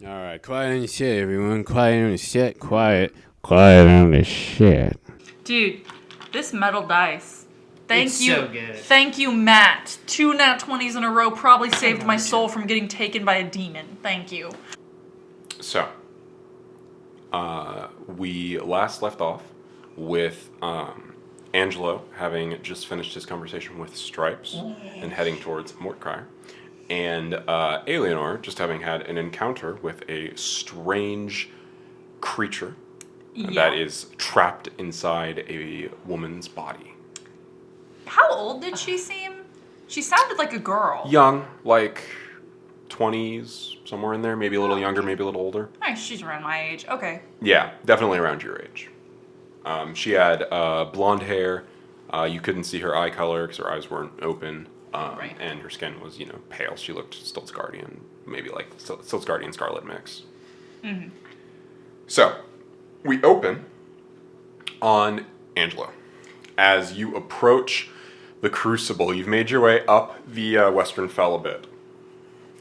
All right, quiet on your shit, everyone. Quiet on your shit. Quiet. Quiet on the shit. Dude, this metal dice. Thank It's you. so good. Thank you, Matt. 2 nat 20s in a row probably saved my soul from getting taken by a demon. Thank you. So, we last left off with Angelo having just finished his conversation with Stripes and heading towards Mordcrier, and Eleanor just having had an encounter with a strange creature that is trapped inside a woman's body. How old did she seem? She sounded like a girl. Young, like 20s, somewhere in there, maybe a little younger, maybe a little older. Hey, she's around my age. Okay. Yeah, definitely around your age. She had blonde hair. You couldn't see her eye color because her eyes weren't open. Right. And her skin was, pale. She looked Stiltsguardian, maybe like Stiltsguardian Scarlet mix. Mm-hmm. So, we open on Angelo. As you approach the Crucible, you've made your way up the Western Fell a bit.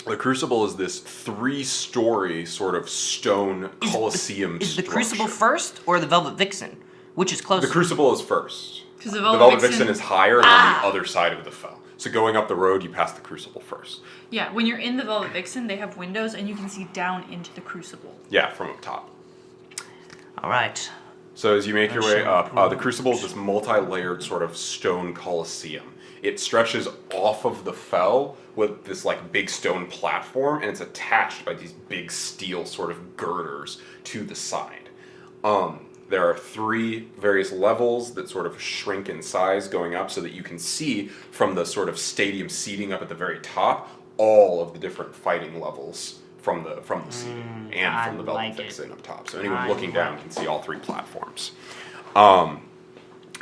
The Crucible is this 3-story sort of stone Colosseum Is the structure. Crucible first or the Velvet Vixen? Which is closer? The Crucible is first. Because the Velvet Vixen is higher and on the other side of the fell. So going up the road, you pass the Crucible first. Yeah, when you're in the Velvet Vixen, they have windows and you can see down into the Crucible. Yeah, from up top. All right. So as you make your way up, the Crucible is this multi-layered sort of stone Colosseum. It stretches off of the fell with this like big stone platform, and it's attached by these big steel sort of girders to the side. There are 3 various levels that sort of shrink in size going up so that you can see from the sort of stadium seating up at the very top all of the different fighting levels from the seating and from the Velvet Vixen up top. So anyone looking down can see all 3 platforms.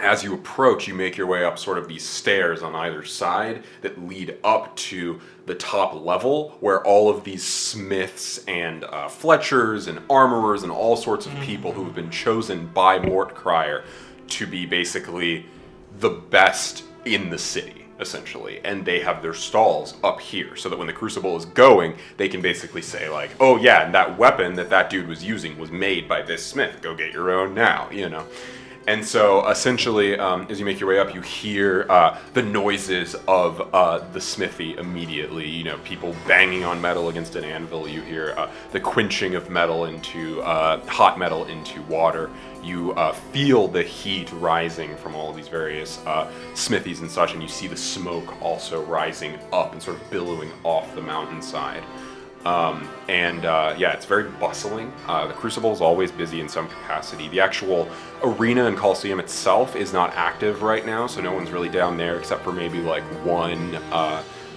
As you approach, you make your way up sort of these stairs on either side that lead up to the top level where all of these smiths and Fletchers and armorers and all sorts of people who have been chosen by Mordcrier to be basically the best in the city, essentially. And they have their stalls up here so that when the Crucible is going, they can basically say like, oh yeah, and that weapon that dude was using was made by this smith. Go get your own now, And so, essentially, as you make your way up, you hear the noises of the smithy immediately. People banging on metal against an anvil. You hear the quenching of metal into hot metal into water. You feel the heat rising from all of these various smithies and such, and you see the smoke also rising up and sort of billowing off the mountainside. It's very bustling. The Crucible is always busy in some capacity. The actual arena and Coliseum itself is not active right now, so no one's really down there except for maybe like one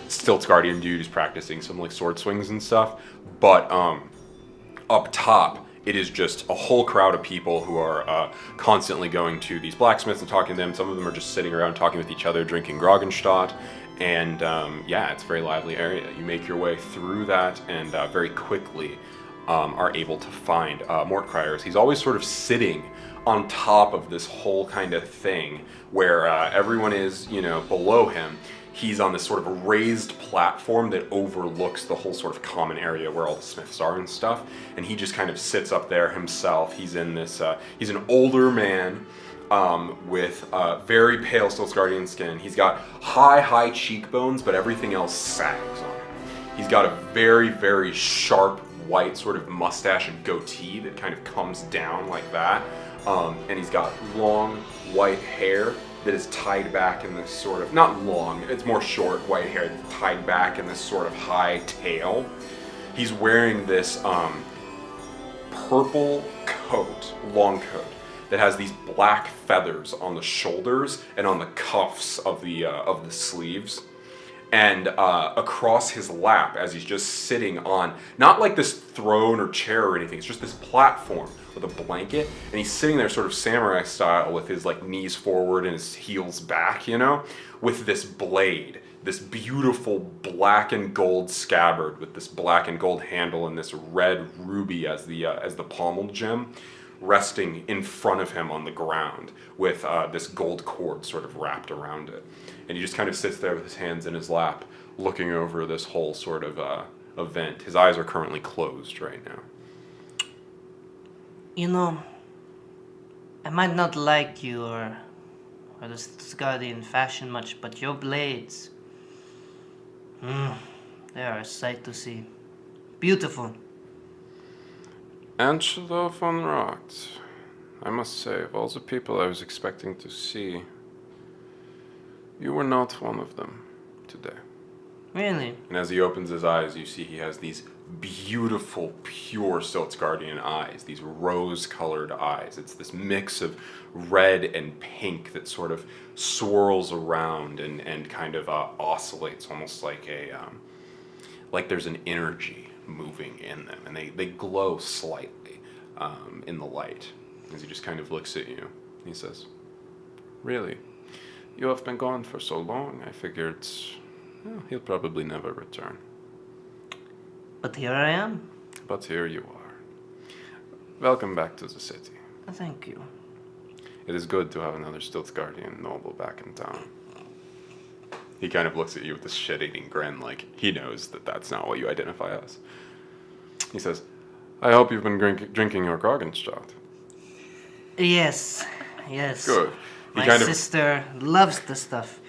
Stiltsguardian dude who's practicing some like sword swings and stuff. But up top, it is just a whole crowd of people who are constantly going to these blacksmiths and talking to them. Some of them are just sitting around talking with each other, drinking Groggenstadt. And it's a very lively area. You make your way through that and very quickly are able to find Mordcrier. He's always sort of sitting on top of this whole kind of thing where everyone is, below him. He's on this sort of raised platform that overlooks the whole sort of common area where all the smiths are and stuff. And he just kind of sits up there himself. He's in this, he's an older man. With very pale Stiltsguardian skin. He's got high cheekbones, but everything else sags on him. He's got a very, very sharp white sort of mustache and goatee that kind of comes down like that. And he's got long white hair that is tied back in this sort of, not long, it's more short white hair that's tied back in this sort of high tail. He's wearing this purple coat, long coat, that has these black feathers on the shoulders and on the cuffs of the sleeves. And across his lap, as he's just sitting on, not like this throne or chair or anything, it's just this platform with a blanket, and he's sitting there sort of samurai style with his like knees forward and his heels back, with this blade, this beautiful black and gold scabbard with this black and gold handle and this red ruby as the pommel gem, resting in front of him on the ground with this gold cord sort of wrapped around it. And he just kind of sits there with his hands in his lap, looking over this whole sort of event. His eyes are currently closed right now. You know, I might not like you or the Scardian fashion much, but your blades, they are a sight to see. Beautiful. Angelo von Rochts. I must say, of all the people I was expecting to see, you were not one of them today. Really? And as he opens his eyes, you see he has these beautiful, pure Stiltsguardian eyes, these rose-colored eyes. It's this mix of red and pink that sort of swirls around and kind of oscillates, almost like like there's an energy moving in them, and they glow slightly in the light. As he just kind of looks at you, he says, "Really? You have been gone for so long, I figured, well, he'll probably never return. But here I am. But here you are. Welcome back to the city. Thank you. It is good to have another Stiltsguardian noble back in town." He kind of looks at you with this shit-eating grin, like he knows that that's not what you identify as. He says, "I hope you've been drinking your Groggenstadt." Yes. Good. My sister loves the stuff.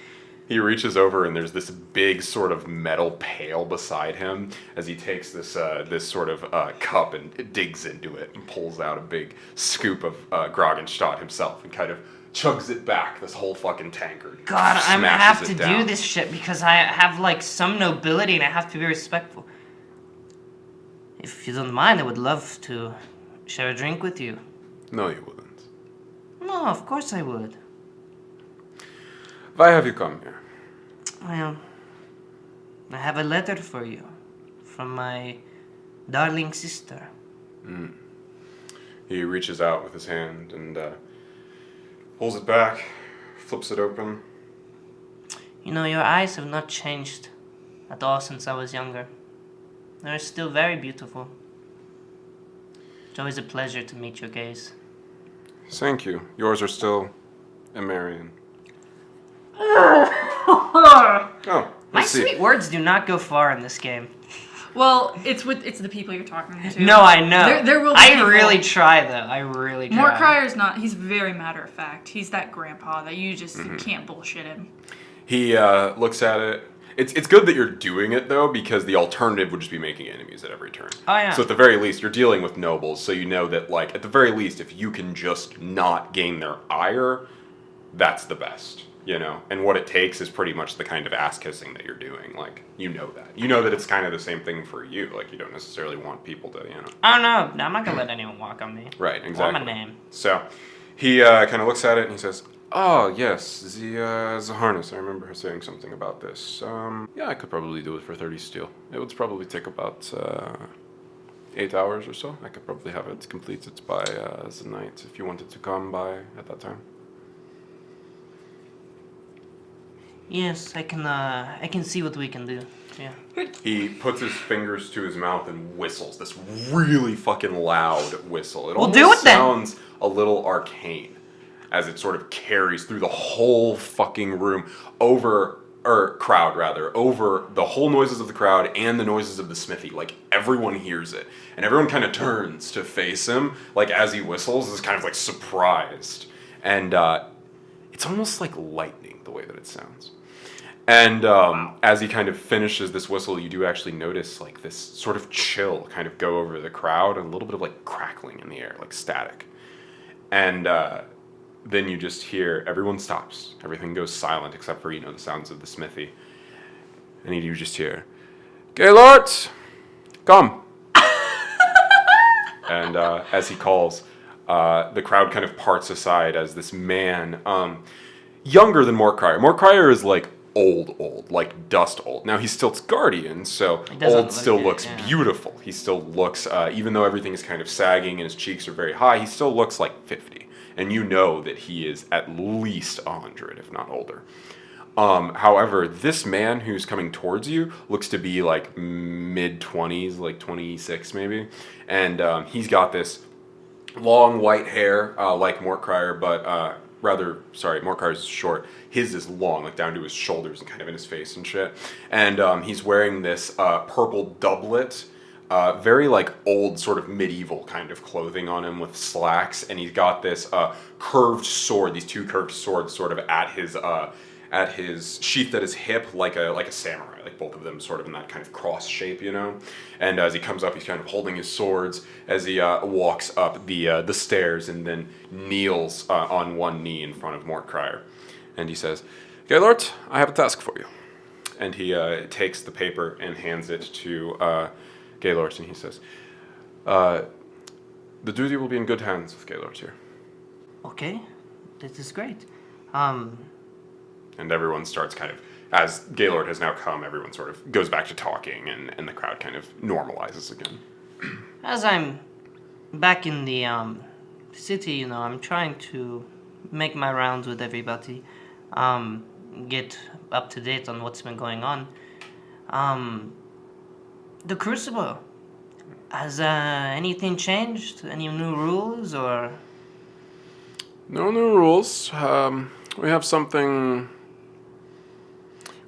He reaches over and there's this big sort of metal pail beside him as he takes this sort of cup and digs into it and pulls out a big scoop of Groggenstadt himself and kind of chugs it back, this whole fucking tankard. God, I Smashes have it to down. do this shit because I have like some nobility and I have to be respectful. If you don't mind, I would love to share a drink with you. No, you wouldn't. No, of course I would. Why have you come here? Well, I have a letter for you from my darling sister. He reaches out with his hand and pulls it back, flips it open. You know, your eyes have not changed at all since I was younger. They're still very beautiful. It's always a pleasure to meet your gaze. Thank you. Yours are still Emarian. Oh, My let's see. sweet words do not go far in this game. Well, it's the people you're talking to. No, I know. There will be I people. really try, though. I really try. Mordecrier's not. He's very matter of fact. He's that grandpa that you just Mm-hmm. you can't bullshit him. He looks at it. It's good that you're doing it, though, because the alternative would just be making enemies at every turn. Oh, yeah. So at the very least, you're dealing with nobles, so you know that, like, at the very least, if you can just not gain their ire, that's the best, you know? And what it takes is pretty much the kind of ass-kissing that you're doing. Like, you know that. You know that it's kind of the same thing for you. Like, you don't necessarily want people to, you know... Oh, no. I'm not going to let anyone walk on me. Right, Or exactly. my name. So, he kind of looks at it and he says, "Oh, yes, the harness. I remember her saying something about this. Yeah, I could probably do it for 30 steel. It would probably take about 8 hours or so. I could probably have it completed by the night if you wanted to come by at that time." Yes, I can see what we can do. Yeah. He puts his fingers to his mouth and whistles this really fucking loud whistle. It We'll almost do it then. sounds a little arcane as it sort of carries through the whole fucking room over the whole noises of the crowd and the noises of the smithy. Like, everyone hears it. And everyone kind of turns to face him, like, as he whistles, is kind of, like, surprised. And it's almost like lightning, the way that it sounds. And as he kind of finishes this whistle, you do actually notice, like, this sort of chill kind of go over the crowd and a little bit of, like, crackling in the air, like static. And then you just hear everyone stops. Everything goes silent except for, you know, the sounds of the smithy. And you just hear, "Gaylords, come." And as he calls, the crowd kind of parts aside as this man, younger than Mordecai. Mordecai is like old, like dust old. Now he's still guardian, so doesn't old look still it, looks yeah. beautiful. He still looks, even though everything is kind of sagging and his cheeks are very high, he still looks like 50. And you know that he is at least 100, if not older. However, this man who's coming towards you looks to be like mid-20s, like 26 maybe. And he's got this long white hair like Mordecai, but Morkar's is short. His is long, like down to his shoulders and kind of in his face and shit. And he's wearing this purple doublet, very like old sort of medieval kind of clothing on him with slacks. And he's got this curved sword, these two curved swords sort of at his sheathed at his hip, like a samurai, like both of them sort of in that kind of cross shape, you know. And as he comes up, he's kind of holding his swords as he walks up the stairs and then kneels on one knee in front of Mortkrier. And he says, "Gaylord, I have a task for you." And he takes the paper and hands it to Gaylord, and he says, "The duty will be in good hands with Gaylord here." Okay, this is great. And everyone starts kind of, as Gaylord has now come, everyone sort of goes back to talking, and the crowd kind of normalizes again. As I'm back in the city, you know, I'm trying to make my rounds with everybody, get up to date on what's been going on. The Crucible, has anything changed? Any new rules, or? No new rules.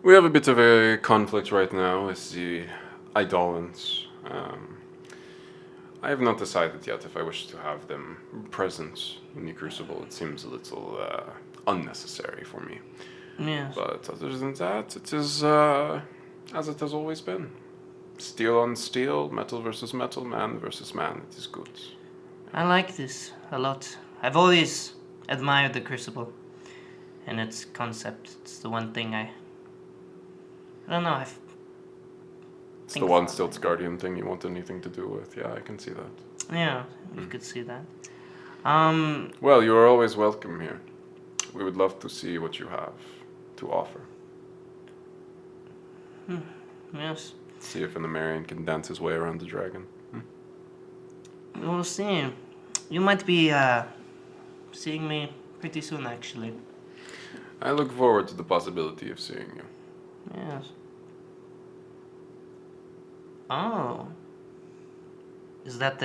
We have a bit of a conflict right now with the Eidolons. I have not decided yet if I wish to have them present in the Crucible. It seems a little unnecessary for me. Yes. But other than that, it is as it has always been. Steel on steel, metal versus metal, man versus man. It is good. I like this a lot. I've always admired the Crucible and its concept. It's the one thing I don't know. It's the one Stilt's Guardian thing you want anything to do with. Yeah, I can see that. Yeah, you could see that. Well, you are always welcome here. We would love to see what you have to offer. Yes. See if Marion can dance his way around the dragon. We'll see. You might be seeing me pretty soon, actually. I look forward to the possibility of seeing you. Yes. Oh. Is that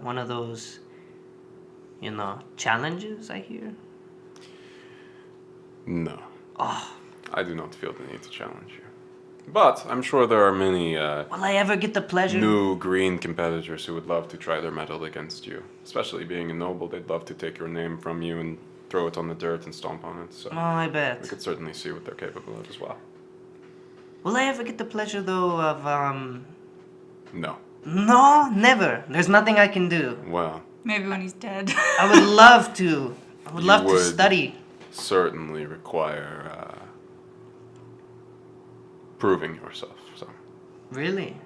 one of those, you know, challenges I hear? No. Oh. I do not feel the need to challenge you. But I'm sure there are many Will I ever get the pleasure? new green competitors who would love to try their mettle against you. Especially being a noble, they'd love to take your name from you and throw it on the dirt and stomp on it. So Oh, I bet. we could certainly see what they're capable of as well. Will I ever get the pleasure, though, of, No. No, never. There's nothing I can do. Well, Maybe when he's dead. I would love to. I would You love to would. study. certainly require proving yourself. So, Really?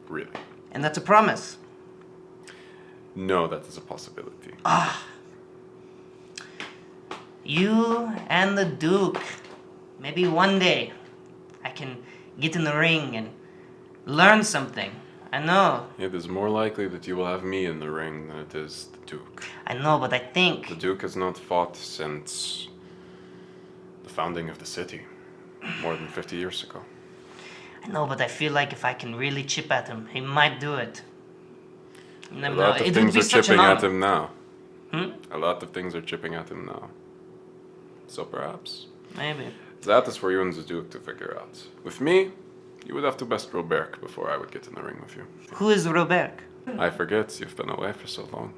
really. And that's a promise. No, that is a possibility. You and the Duke. Maybe one day I can get in the ring and learn something. I know. It is more likely that you will have me in the ring than it is the Duke. I know, but I think... The Duke has not fought since the founding of the city, more than 50 years ago. I know, but I feel like if I can really chip at him, he might do it. You A never lot know. of It would things be are such an chipping at honor. him now. Hmm? A lot of things are chipping at him now. So perhaps Maybe. that is for you and the Duke to figure out. With me, you would have to best Robert before I would get in the ring with you. Who is Robert? I forget, you've been away for so long.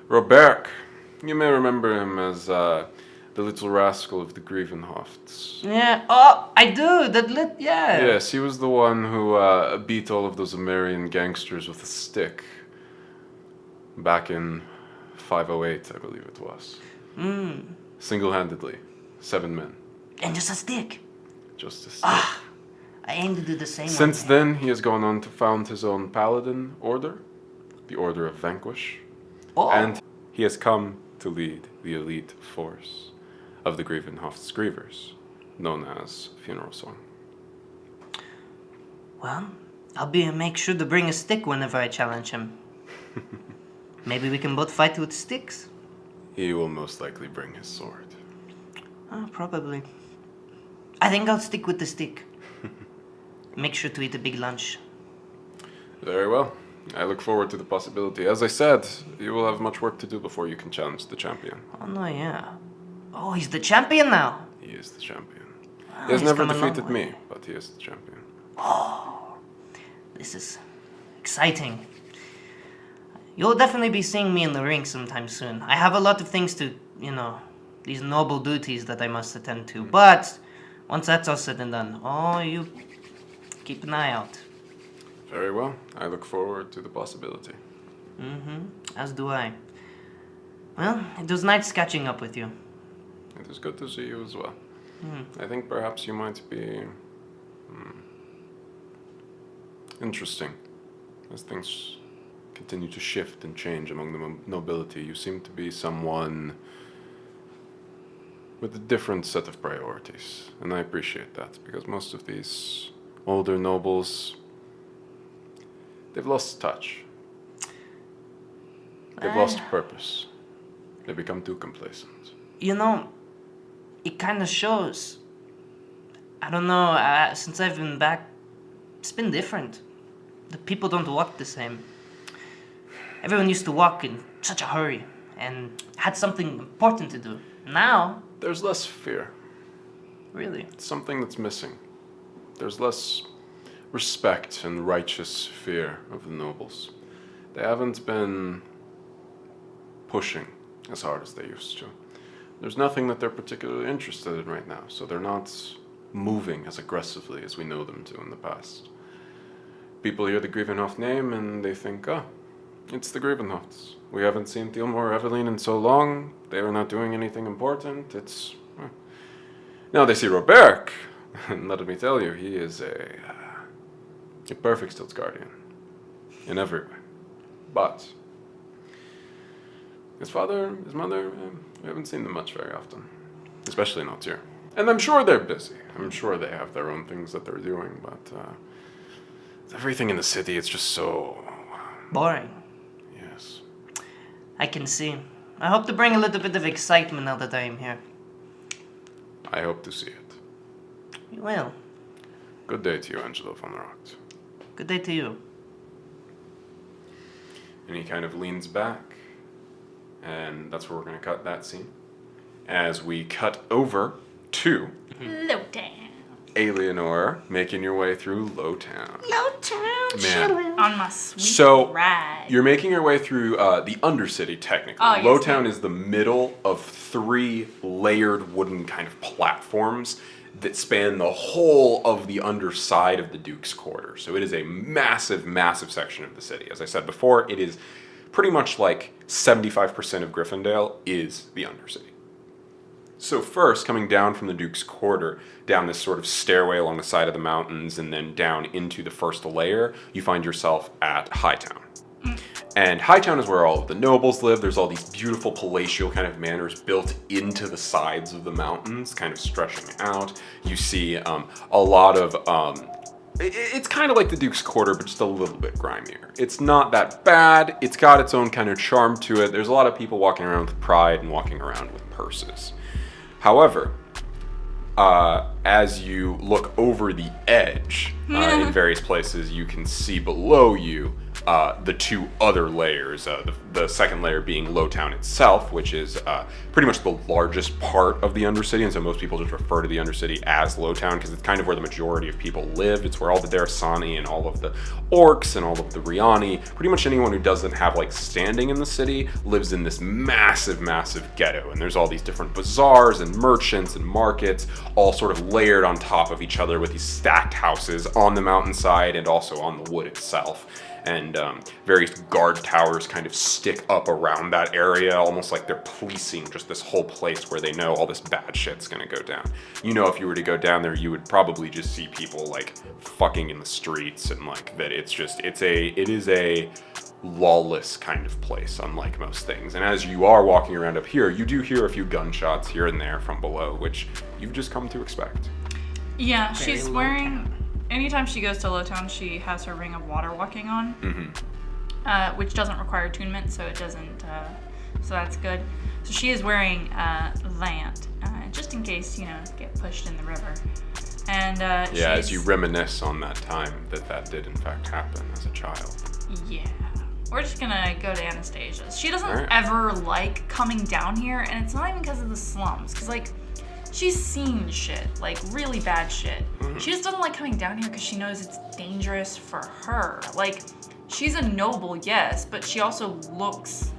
Robert, you may remember him as the little rascal of the Griffondales. Yeah. Oh, I do. Yeah. Yes, he was the one who beat all of those American gangsters with a stick back in 508, I believe it was. Single-handedly, 7 men. And just a stick. Just a stick. I aim to do the same. Since one day. then, he has gone on to found his own paladin order, the Order of Vanquish, Oh. and he has come to lead the elite force of the Griffenhoft's Grievers, known as Funeral Song. Well, I'll make sure to bring a stick whenever I challenge him. Maybe we can both fight with sticks. He will most likely bring his sword. Oh, probably. I think I'll stick with the stick. Make sure to eat a big lunch. Very well. I look forward to the possibility. As I said, you will have much work to do before you can challenge the champion. Oh no, yeah. Oh, he's the champion now. He is the champion. Wow, He has he's never come a long defeated way. me, but he is the champion. This is exciting. You'll definitely be seeing me in the ring sometime soon. I have a lot of things to, these noble duties that I must attend to. But once that's all said and done, you keep an eye out. Very well. I look forward to the possibility. As do I. Well, it was nice catching up with you. It is good to see you as well. I think perhaps you might be interesting as things continue to shift and change among the nobility. You seem to be someone with a different set of priorities, and I appreciate that because most of these older nobles, they've lost touch. They've lost purpose. They become too complacent. It kind of shows. I don't know, since I've been back, it's been different. The people don't walk the same. Everyone used to walk in such a hurry and had something important to do. Now, There's less fear. really, It's something that's missing. There's less respect and righteous fear of the nobles. They haven't been pushing as hard as they used to. There's nothing that they're particularly interested in right now, so they're not moving as aggressively as we know them to in the past. People hear the Griffondale name and they think, it's the Griffondales. We haven't seen Thielmore or Evelyn in so long. They were not doing anything important. Now they see Robert, and let me tell you, he is a perfect Stilts Guardian in every way. But his father, his mother, we haven't seen them much very often, especially not here. And I'm sure they're busy. I'm sure they have their own things that they're doing, but everything in the city, it's just so... boring. Yes. I can see. I hope to bring a little bit of excitement now that I am here. I hope to see it. You will. Good day to you, Angelo von Rochts. Good day to you. And he kind of leans back, and that's where we're going to cut that scene. As we cut over to Lowtown. Eleanor making your way through Lowtown. Lowtown, Man. chillin'. On my sweet So, ride. you're making your way through the Undercity, technically. Oh, yes, Lowtown yeah. is the middle of 3 layered wooden kind of platforms that span the whole of the underside of the Duke's Quarter. So it is a massive, massive section of the city. As I said before, it is pretty much like 75% of Griffondale is the Undercity. So first, coming down from the Duke's Quarter, down this sort of stairway along the side of the mountains, and then down into the first layer, you find yourself at Hightown. And Hightown is where all of the nobles live. There's all these beautiful palatial kind of manors built into the sides of the mountains, kind of stretching out. You see a lot of... it's kind of like the Duke's Quarter, but just a little bit grimier. It's not that bad. It's got its own kind of charm to it. There's a lot of people walking around with pride and walking around with purses. However, as you look over the edge in various places, you can see below you the 2 other layers. The second layer being Lowtown itself, which is pretty much the largest part of the Undercity, and so most people just refer to the Undercity as Lowtown because it's kind of where the majority of people live. It's where all the Darasani and all of the Orcs and all of the Riani, pretty much anyone who doesn't have like standing in the city, lives in this massive, massive ghetto. And there's all these different bazaars and merchants and markets, all sort of layered on top of each other with these stacked houses on the mountainside and also on the wood itself. And various guard towers kind of stick up around that area, almost like they're policing just this whole place where they know all this bad shit's gonna go down. You know, if you were to go down there, you would probably just see people like fucking in the streets, and like that it is a lawless kind of place, unlike most things. And as you are walking around up here, you do hear a few gunshots here and there from below, which you've just come to expect. Yeah, Very she's low wearing... Anytime she goes to Lowtown, she has her ring of water walking on, which doesn't require attunement, so it doesn't. So that's good. So she is wearing that, just in case get pushed in the river. And Yeah, as you reminisce on that time that did in fact happen as a child. Yeah. We're just gonna go to Anastasia's. She doesn't Alright. ever like coming down here, and it's not even because of the slums. Because, like, she's seen shit, like, really bad shit. She just doesn't like coming down here because she knows it's dangerous for her. Like, she's a noble, yes, but she also looks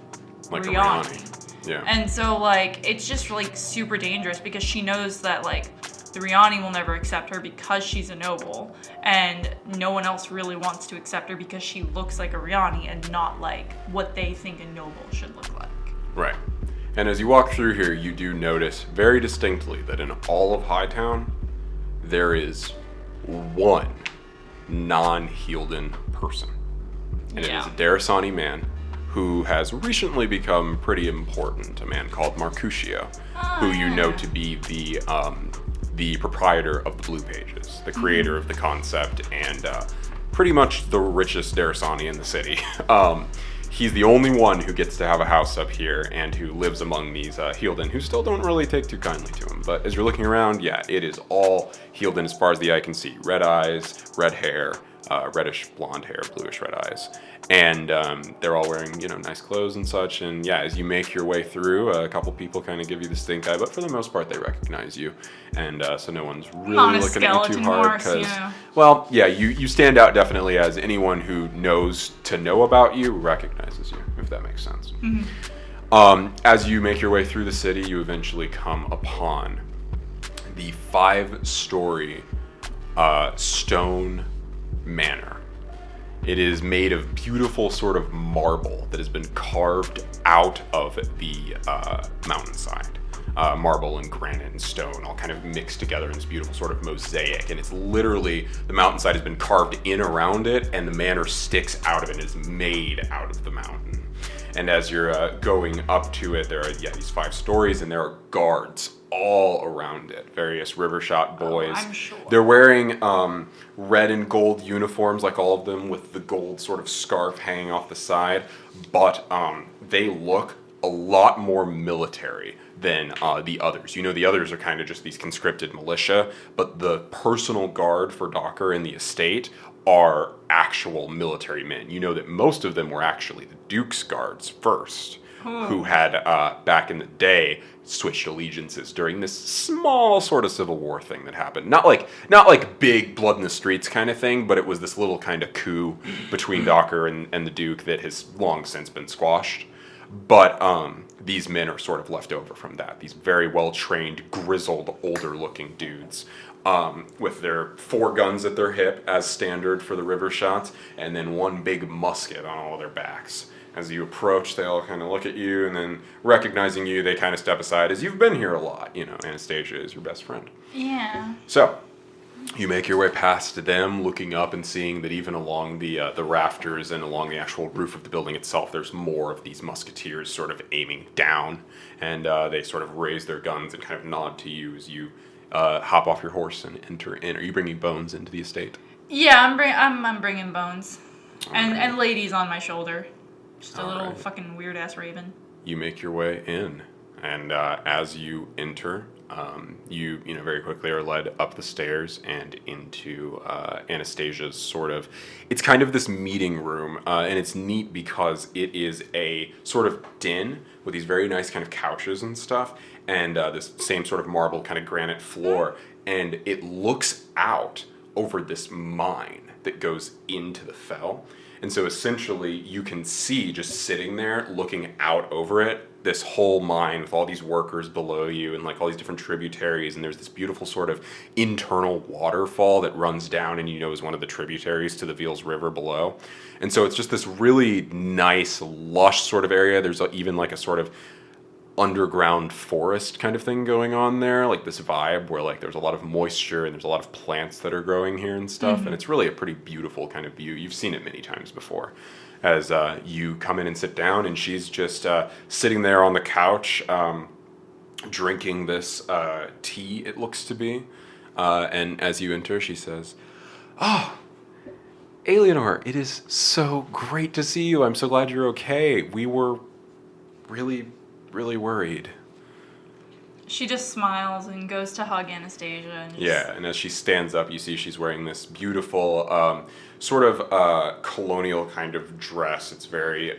Like a Riani. Riani. Yeah. And so, like, it's just, like, super dangerous because she knows that, like, the Riani will never accept her because she's a noble, and no one else really wants to accept her because she looks like a Riani and not like what they think a noble should look like. Right. And as you walk through here, you do notice very distinctly that in all of Hightown, there is one non-Healden person. And it is a Darasani man who has recently become pretty important, a man called Marcutio, who you know to be the proprietor of the Blue Pages, the creator of the concept, and pretty much the richest Darasani in the city. He's the only one who gets to have a house up here and who lives among these Healden, who still don't really take too kindly to him. But as you're looking around, yeah, it is all Healden as far as the eye can see. Red eyes, red hair, reddish blonde hair, bluish red eyes. And they're all wearing, nice clothes and such. And yeah, as you make your way through, a couple people kind of give you the stink eye, but for the most part, they recognize you. And so no one's really looking at you too hard. Because, well, yeah, you stand out definitely as anyone who knows to know about you recognizes you, if that makes sense. As you make your way through the city, you eventually come upon the 5-story stone manor. It is made of beautiful sort of marble that has been carved out of the mountainside. Marble and granite and stone all kind of mixed together in this beautiful sort of mosaic. And it's literally, the mountainside has been carved in around it, and the manor sticks out of it and is made out of the mountain. And as you're going up to it, there are these 5 stories, and there are guards all around it. Various Rivershot boys. I'm sure. They're wearing red and gold uniforms, like all of them, with the gold sort of scarf hanging off the side. But they look a lot more military than the others. The others are kind of just these conscripted militia, but the personal guard for Docker and the estate are actual military men. You know that most of them were actually the Duke's guards first, who had, back in the day, switched allegiances during this small sort of civil war thing that happened. Not like big blood in the streets kind of thing, but it was this little kind of coup between Docker and the Duke that has long since been squashed. But these men are sort of left over from that. These very well-trained, grizzled, older-looking dudes with their 4 guns at their hip as standard for the Rivershots, and then one big musket on all of their backs. As you approach, they all kind of look at you, and then recognizing you, they kind of step aside, as you've been here a lot. Anastasia is your best friend. Yeah. So, you make your way past them, looking up and seeing that even along the rafters and along the actual roof of the building itself, there's more of these musketeers sort of aiming down, and they sort of raise their guns and kind of nod to you as you hop off your horse and enter in. Are you bringing Bones into the estate? Yeah, I'm bringing Bones, and Lady's on my shoulder. Just a little fucking weird ass raven. You make your way in, and as you enter, you very quickly are led up the stairs and into Anastasia's sort of. It's kind of this meeting room, and it's neat because it is a sort of den with these very nice kind of couches and stuff, and this same sort of marble kind of granite floor, and it looks out over this mine that goes into the fell. And so essentially you can see, just sitting there looking out over it, this whole mine with all these workers below you and like all these different tributaries, and there's this beautiful sort of internal waterfall that runs down and is one of the tributaries to the Veals River below. And so it's just this really nice, lush sort of area. There's even like a sort of underground forest kind of thing going on there, like this vibe where like there's a lot of moisture and there's a lot of plants that are growing here and stuff, and it's really a pretty beautiful kind of view. You've seen it many times before. As you come in and sit down, and she's just sitting there on the couch drinking this tea, it looks to be, and as you enter, she says, "Oh, Alienor, it is so great to see you. I'm so glad you're okay. We were really worried." She just smiles and goes to hug Anastasia. And just, Yeah, and as she stands up, you see she's wearing this beautiful, sort of colonial kind of dress. It's very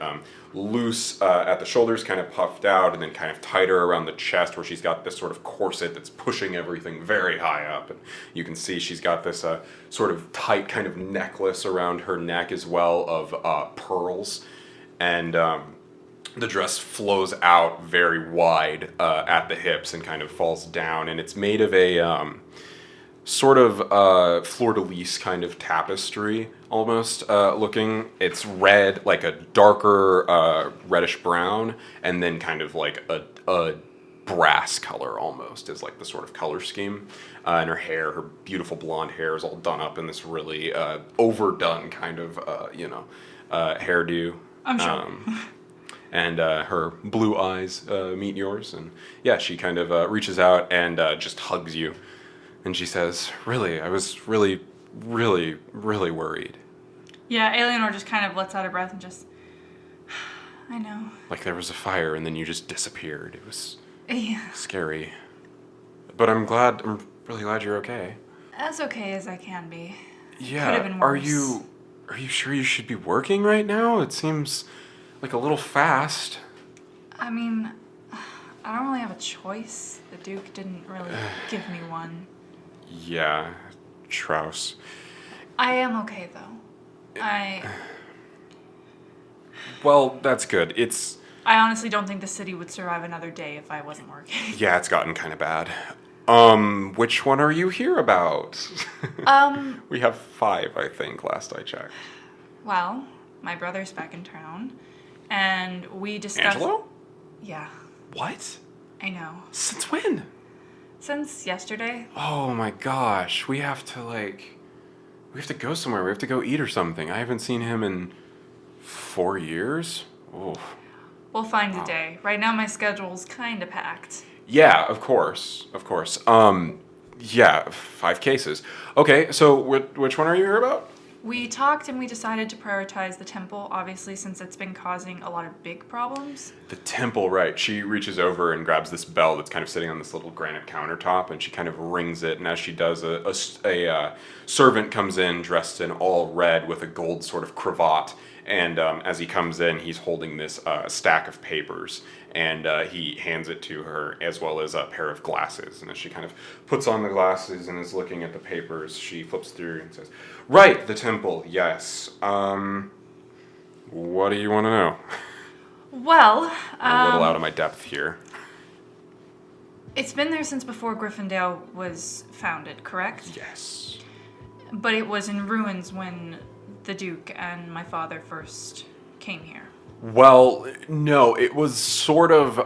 loose at the shoulders, kind of puffed out, and then kind of tighter around the chest, where she's got this sort of corset that's pushing everything very high up. And you can see she's got this sort of tight kind of necklace around her neck as well of pearls. And the dress flows out very wide at the hips and kind of falls down. And it's made of a sort of fleur-de-lis kind of tapestry, almost looking. It's red, like a darker reddish brown, and then kind of like a brass color almost is like the sort of color scheme. And her hair, her beautiful blonde hair, is all done up in this really overdone kind of hairdo. I'm sure. And her blue eyes meet yours, and yeah, she kind of reaches out and just hugs you. And she says, really, I was really, really, really worried. Yeah, Eleanor just kind of lets out a breath and just, I know. Like there was a fire and then you just disappeared. It was Yeah. scary. But I'm really glad you're okay. As okay as I can be. Yeah, Could have been are worse. you sure you should be working right now? It seems like a little fast. I mean, I don't really have a choice. The Duke didn't really give me one. Yeah, Trouse. I am okay, though. Well, that's good. I honestly don't think the city would survive another day if I wasn't working. Yeah, it's gotten kind of bad. Which one are you here about? We have 5, I think, last I checked. Well, my brother's back in town, and we discussed... Angelo? Yeah, What? I know. Since when? Since yesterday. Oh my gosh, we have to go somewhere. We have to go eat or something. I haven't seen him in 4 years. Oh. We'll find a day. Right now my schedule's kinda packed. Yeah, of course. Yeah, 5 cases. Okay, so which one are you here about? We talked and we decided to prioritize the temple, obviously, since it's been causing a lot of big problems. The temple, right. She reaches over and grabs this bell that's kind of sitting on this little granite countertop, and she kind of rings it, and as she does, a servant comes in dressed in all red with a gold sort of cravat, and as he comes in, he's holding this stack of papers, and he hands it to her, as well as a pair of glasses. And as she kind of puts on the glasses and is looking at the papers, she flips through and says, right, the temple, yes. What do you want to know? Well, I'm a little out of my depth here. it's been there since before Griffondale was founded, correct? Yes. But it was in ruins when the Duke and my father first came here. Well, no, it was sort of,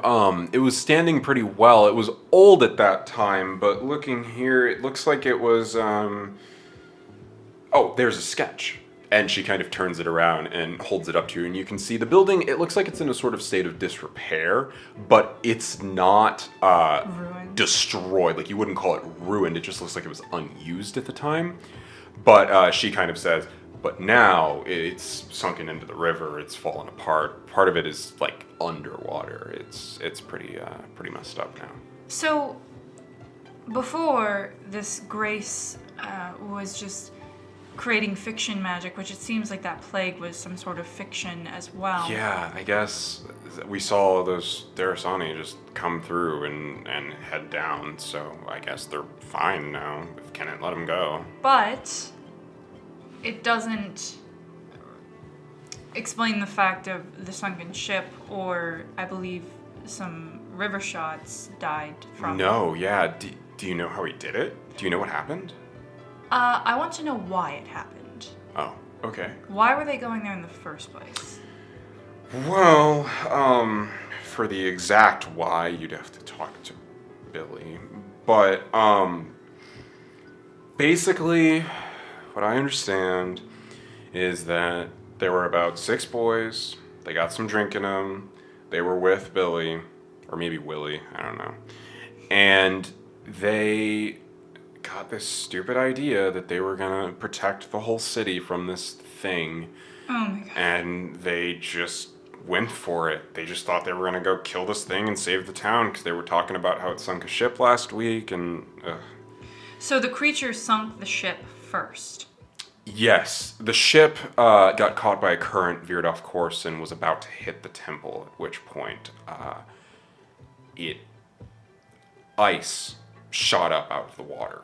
it was standing pretty well. It was old at that time, but looking here, it looks like it was, oh, there's a sketch. And she kind of turns it around and holds it up to you, and you can see the building, it looks like it's in a sort of state of disrepair, but it's not Ruined. destroyed. Like, you wouldn't call it ruined, it just looks like it was unused at the time. But she kind of says, but now it's sunken into the river, it's fallen apart. Part of it is like underwater. It's pretty messed up now. So, before this Grace was just creating fiction magic, which it seems like that plague was some sort of fiction as well. Yeah, I guess we saw those Darasani just come through and head down, so I guess they're fine now. If Kenneth let them go. But it doesn't explain the fact of the sunken ship, or I believe some river shots died from. No, yeah. Do you know how he did it? Do you know what happened? I want to know why it happened. Oh, okay. Why were they going there in the first place? Well, for the exact why, you'd have to talk to Billy. But, basically, what I understand is that there were about 6 boys. They got some drink in them. They were with Billy, or maybe Willie, I don't know. And they got this stupid idea that they were gonna protect the whole city from this thing. Oh my god. And they just went for it. They just thought they were gonna go kill this thing and save the town because they were talking about how it sunk a ship last week and. So the creature sunk the ship first. Yes, the ship got caught by a current, veered off course, and was about to hit the temple. At which point, ice shot up out of the water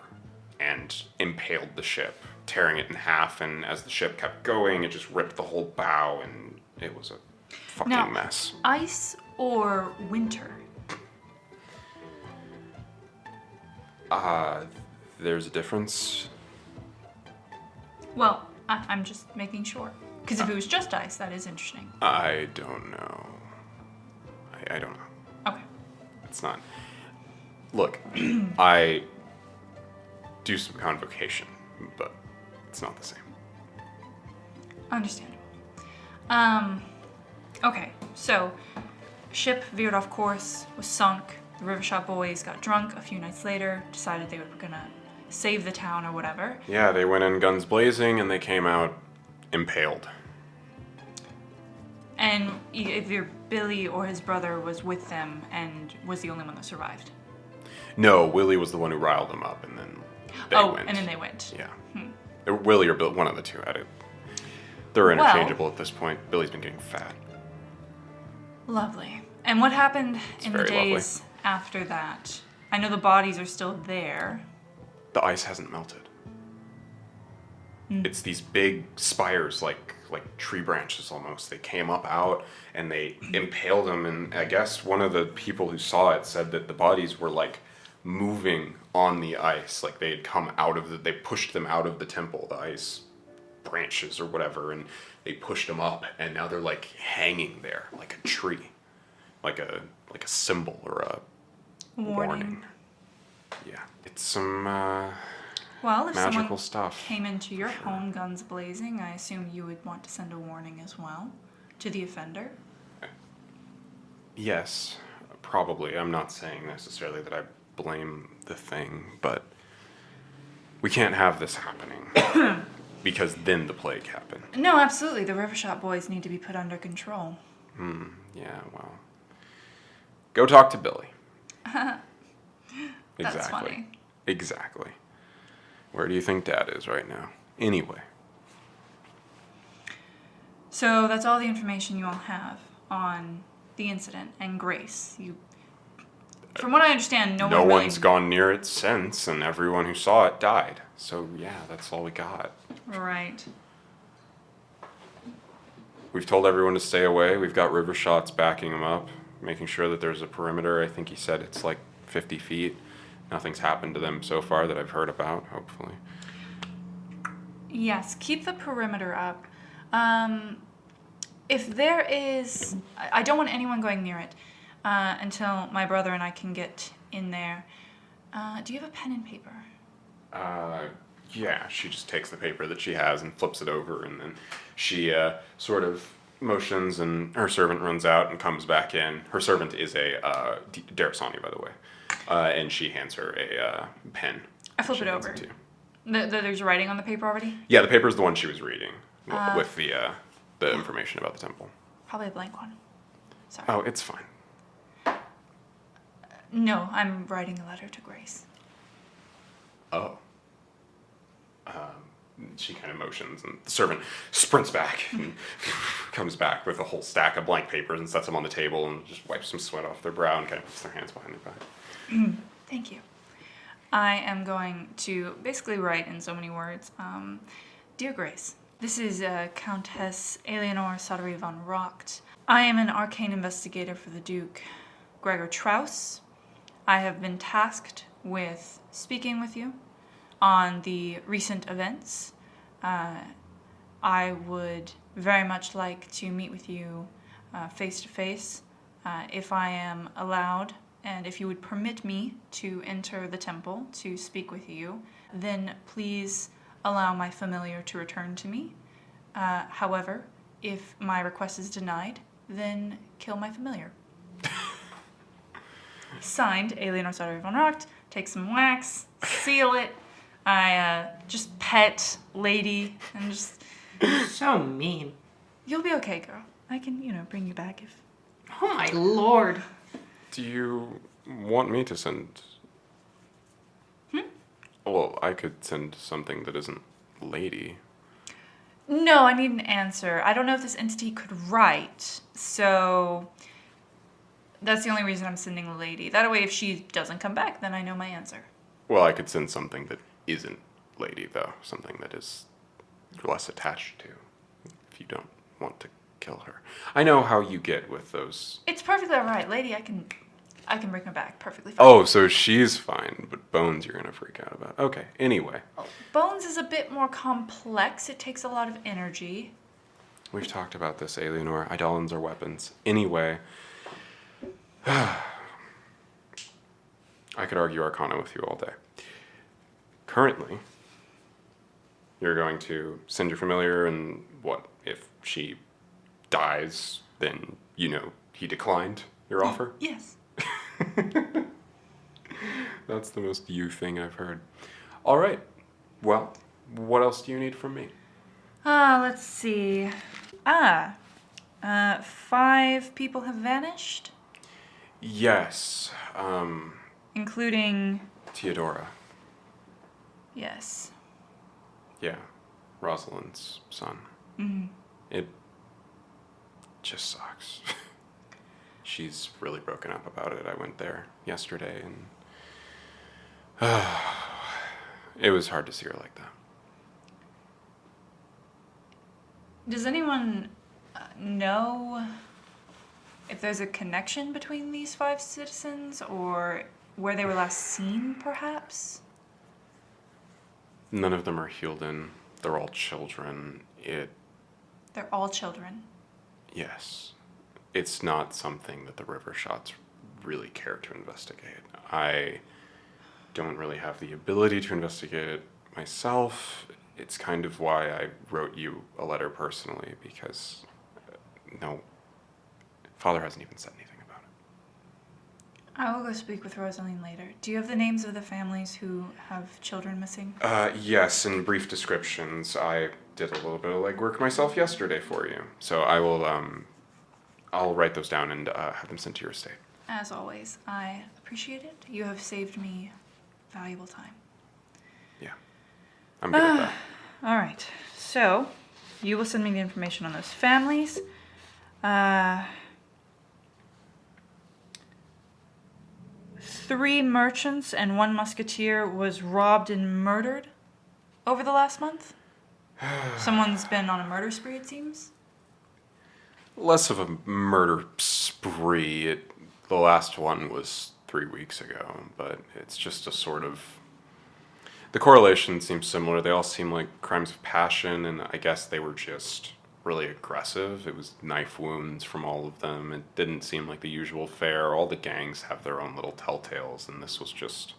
and impaled the ship, tearing it in half. And as the ship kept going, it just ripped the whole bow, and it was a fucking mess. Ice or winter? There's a difference. Well, I'm just making sure. Because if it was just ice, that is interesting. I don't know. I don't know. Okay. It's not. Look, I do some convocation, but it's not the same. Understandable. Okay, so ship veered off course, was sunk. The Rivershot boys got drunk a few nights later, decided they were gonna save the town or whatever. Yeah, they went in guns blazing and they came out impaled. And either Billy or his brother was with them and was the only one that survived. No, Willie was the one who riled them up, and then they went. And then they went. Yeah. Willie or Bill, one of the two. They're interchangeable at this point. Billy's been getting fat. Lovely. And what happened in the very days after that? I know the bodies are still there. The ice hasn't melted. It's these big spires, like tree branches almost. They came up out and they impaled them. And I guess one of the people who saw it said that the bodies were like moving on the ice, like they had come out of they pushed them out of the temple, the ice branches or whatever, and they pushed them up, and now they're like hanging there like a tree, like a symbol or a warning. Yeah, it's some Well, if magical someone stuff. came into your home guns blazing, I assume you would want to send a warning as well to the offender. Yes, probably. I'm not saying necessarily that I blame the thing, but we can't have this happening because then the plague happened. No, absolutely. The Rivershot boys need to be put under control. Yeah, well. Go talk to Billy. That's funny. Exactly. Where do you think Dad is right now? Anyway. So that's all the information you all have on the incident and Grace. From what I understand, no one's gone near it since, and everyone who saw it died. So yeah, that's all we got. Right. We've told everyone to stay away. We've got river shots backing them up, making sure that there's a perimeter. I think he said it's like 50 feet. Nothing's happened to them so far that I've heard about, hopefully. Yes, keep the perimeter up. If there is... I don't want anyone going near it until my brother and I can get in there. Do you have a pen and paper? Yeah, she just takes the paper that she has and flips it over, and then she sort of motions, and her servant runs out and comes back in. Her servant is a Darasani, by the way, and she hands her a pen. I flip it over. There's writing on the paper already? Yeah, the paper is the one she was reading with the information about the temple. Probably a blank one. Sorry. Oh, it's fine. No, I'm writing a letter to Grace. Oh. She kind of motions, and the servant sprints back and comes back with a whole stack of blank papers and sets them on the table and just wipes some sweat off their brow and kind of puts their hands behind their back. Thank you. I am going to basically write in so many words. Dear Grace, this is Countess Eleanor Sodery von Rochts. I am an arcane investigator for the Duke Gregor Traus. I have been tasked with speaking with you on the recent events. I would very much like to meet with you face to face if I am allowed, and if you would permit me to enter the temple to speak with you, then please allow my familiar to return to me. However, if my request is denied, then kill my familiar. Signed, Eleanor Sodery von Rochts. Take some wax, seal it. I just pet lady and just... So mean. You'll be okay, girl. I can, bring you back if... Oh my lord. Do you want me to send... Well, I could send something that isn't lady. No, I need an answer. I don't know if this entity could write, so that's the only reason I'm sending the lady. That way, if she doesn't come back, then I know my answer. Well, I could send something that isn't lady, though. Something that is less attached to, if you don't want to kill her. I know how you get with those... It's perfectly all right. Lady, I can bring her back perfectly fine. Oh, so she's fine, but Bones you're gonna freak out about. Okay, anyway. Bones is a bit more complex. It takes a lot of energy. We've talked about this, Eleanor. Eidolons are weapons. Anyway. I could argue Arcana with you all day. Currently, you're going to send your familiar, and what? If she dies, then he declined your offer? Yes. That's the most you thing I've heard. All right. Well, what else do you need from me? Let's see. 5 people have vanished, Yes. including... Theodora. Yes. Yeah. Rosalind's son. Mm-hmm. It just sucks. She's really broken up about it. I went there yesterday, and it was hard to see her like that. Does anyone know if there's a connection between these 5 citizens, or where they were last seen, perhaps? None of them are healed in. They're all children. They're all children. Yes. It's not something that the River Shots really care to investigate. I don't really have the ability to investigate it myself. It's kind of why I wrote you a letter personally, because no, Father hasn't even said anything about it. I will go speak with Rosaline later. Do you have the names of the families who have children missing? Yes, in brief descriptions. I did a little bit of legwork myself yesterday for you. So I will, I'll write those down and have them sent to your estate. As always, I appreciate it. You have saved me valuable time. Yeah, I'm good at that. All right. So, you will send me the information on those families. 3 merchants and 1 musketeer was robbed and murdered over the last month. Someone's been on a murder spree, it seems. Less of a murder spree. The last one was 3 weeks ago, but it's just a sort of... The correlation seems similar. They all seem like crimes of passion, and I guess they were just really aggressive. It was knife wounds from all of them. It didn't seem like the usual fare. All the gangs have their own little telltales, and this was just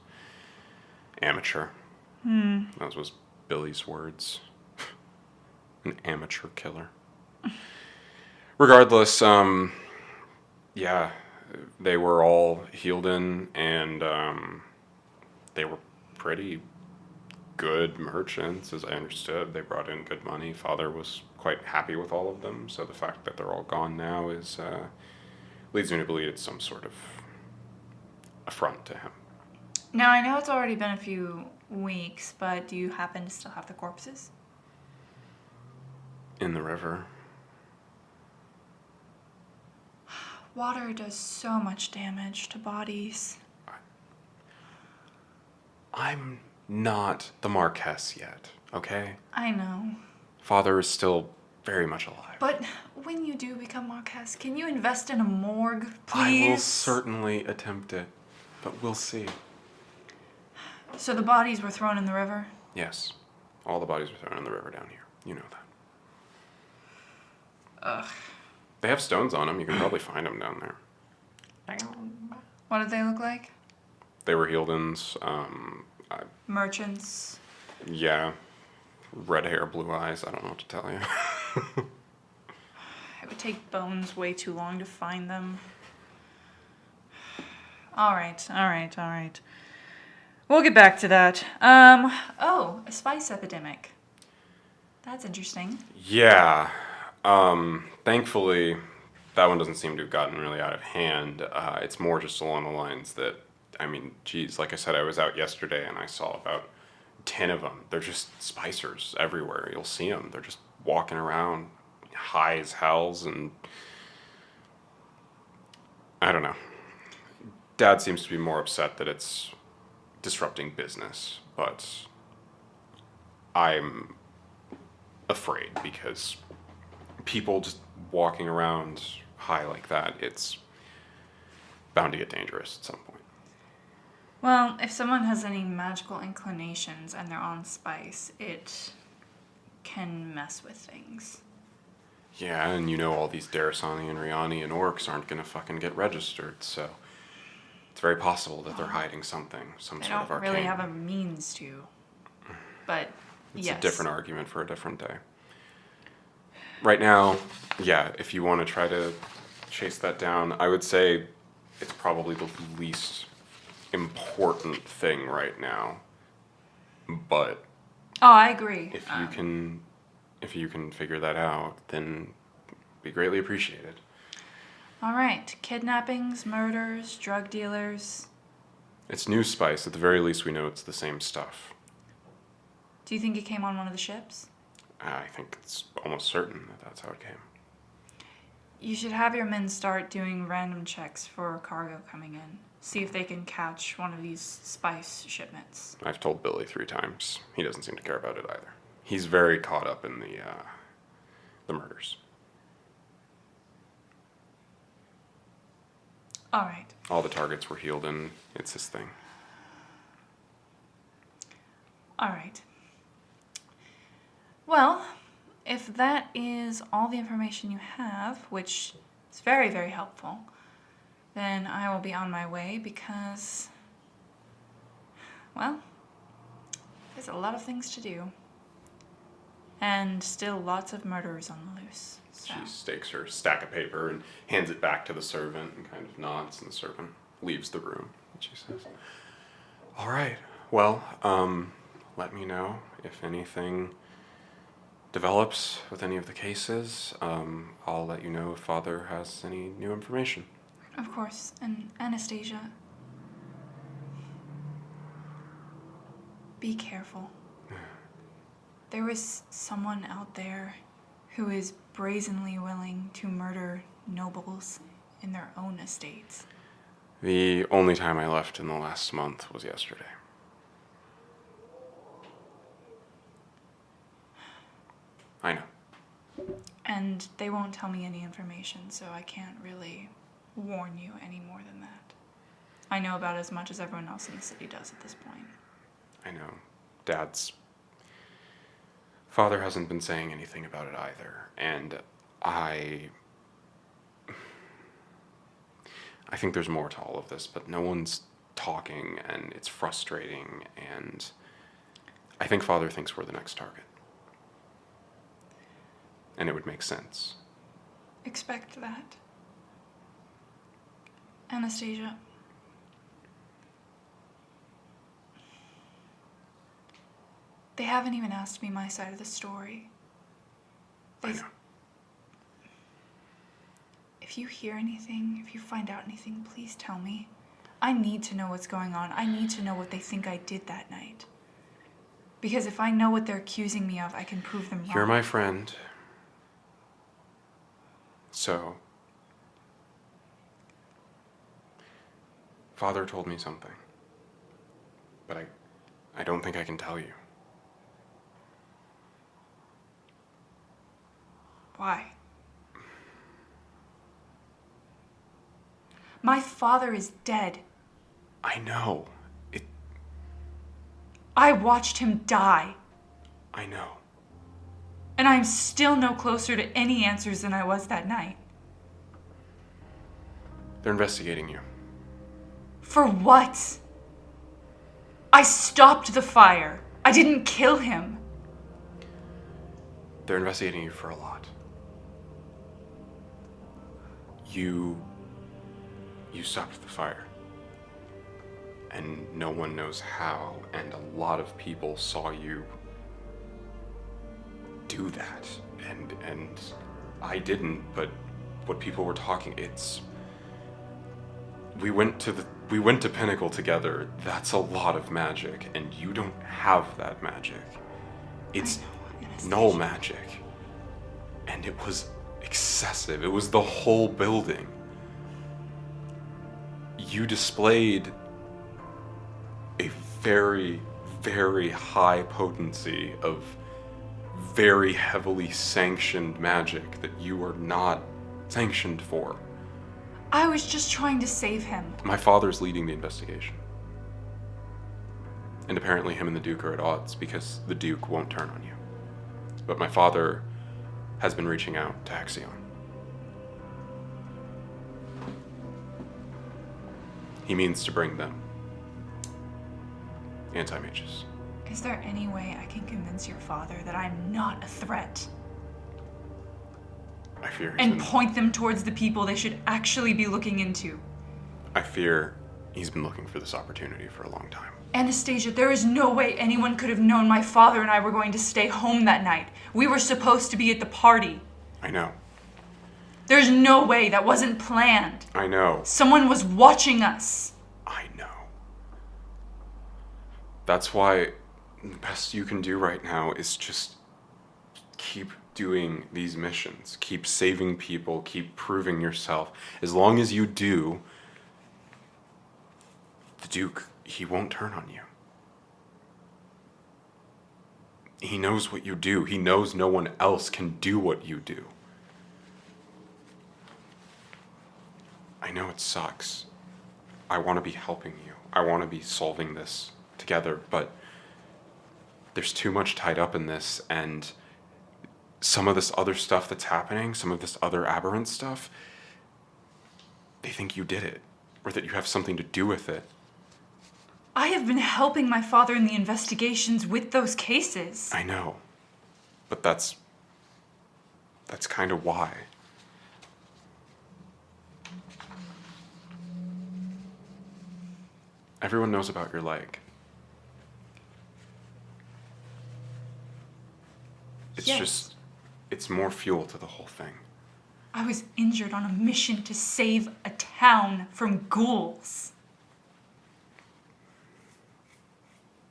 amateur. Those was Billy's words. An amateur killer. Regardless, yeah, they were all healed in, and they were pretty good merchants, as I understood. They brought in good money. Father was quite happy with all of them, so the fact that they're all gone now is leads me to believe it's some sort of affront to him. Now, I know it's already been a few weeks, but do you happen to still have the corpses? In the river. Water does so much damage to bodies. I'm not the Marquess yet, okay? I know. Father is still very much alive. But when you do become Marquess, can you invest in a morgue, please? I will certainly attempt it, but we'll see. So the bodies were thrown in the river? Yes. All the bodies were thrown in the river down here. You know that. Ugh. They have stones on them. You can probably find them down there. What did they look like? They were Healdens. Merchants. Yeah. Red hair, blue eyes. I don't know what to tell you. It would take Bones way too long to find them. All right. We'll get back to that. Oh, a spice epidemic. That's interesting. Yeah. Thankfully, that one doesn't seem to have gotten really out of hand. It's more just along the lines that, I mean, geez, like I said, I was out yesterday and I saw about 10 of them. They're just spicers everywhere. You'll see them. They're just walking around high as hells, and I don't know. Dad seems to be more upset that it's disrupting business, but I'm afraid because people just walking around high like that, it's bound to get dangerous at some point. Well, if someone has any magical inclinations and they're on spice, it can mess with things. Yeah, and you know all these Darasani and Riani and orcs aren't gonna fucking get registered, so it's very possible that they're hiding something, some They sort of don't arcane. really have a means to. But It's yes. a different argument for a different day. Right now, yeah, if you want to try to chase that down, I would say it's probably the least important thing right now. But Oh, I agree. if you can figure that out, then be greatly appreciated. All right. Kidnappings, murders, drug dealers. It's new spice. At the very least, we know it's the same stuff. Do you think it came on one of the ships? I think it's almost certain that that's how it came. You should have your men start doing random checks for cargo coming in. See if they can catch one of these spice shipments. I've told Billy 3 times. He doesn't seem to care about it either. He's very caught up in the murders. All right. All the targets were healed, and it's his thing. All right. Well, if that is all the information you have, which is very, very helpful, then I will be on my way because, well, there's a lot of things to do. And still lots of murderers on the loose. So. She stakes her stack of paper and hands it back to the servant and kind of nods, and the servant leaves the room. And she says, "All right, well, let me know if anything develops with any of the cases. I'll let you know if Father has any new information." Of course. And Anastasia, be careful. There is someone out there who is brazenly willing to murder nobles in their own estates. The only time I left in the last month was yesterday. I know. And they won't tell me any information, so I can't really warn you any more than that. I know about as much as everyone else in the city does at this point. I know. Dad's father hasn't been saying anything about it either, and I think there's more to all of this, but no one's talking, and it's frustrating, and I think Father thinks we're the next target. And it would make sense. Expect that. Anastasia. They haven't even asked me my side of the story. I know. If you hear anything, if you find out anything, please tell me. I need to know what's going on. I need to know what they think I did that night. Because if I know what they're accusing me of, I can prove them wrong. You're my friend. So, Father told me something, but I don't think I can tell you. Why? My father is dead. I know. I watched him die. I know. And I'm still no closer to any answers than I was that night. They're investigating you. For what? I stopped the fire. I didn't kill him. They're investigating you for a lot. You stopped the fire. And no one knows how, and a lot of people saw you do that. And I didn't, but what people were talking, we went to Pinnacle together. That's a lot of magic, and you don't have that magic. It's null magic. And it was excessive. It was the whole building. You displayed a very, very high potency of very heavily sanctioned magic that you are not sanctioned for. I was just trying to save him. My father's leading the investigation. And apparently him and the Duke are at odds because the Duke won't turn on you. But my father has been reaching out to Hexion. He means to bring them anti-mages. Is there any way I can convince your father that I'm not a threat? I fear And point them towards the people they should actually be looking into. I fear he's been looking for this opportunity for a long time. Anastasia, there is no way anyone could have known my father and I were going to stay home that night. We were supposed to be at the party. I know. There's no way that wasn't planned. I know. Someone was watching us. I know. That's why the best you can do right now is just keep doing these missions. Keep saving people. Keep proving yourself. As long as you do, the Duke, he won't turn on you. He knows what you do. He knows no one else can do what you do. I know it sucks. I want to be helping you. I want to be solving this together, but there's too much tied up in this, and some of this other stuff that's happening, some of this other aberrant stuff, they think you did it, or that you have something to do with it. I have been helping my father in the investigations with those cases. I know, but that's kind of why. Everyone knows about your leg. It's Yes. just, it's more fuel to the whole thing. I was injured on a mission to save a town from ghouls.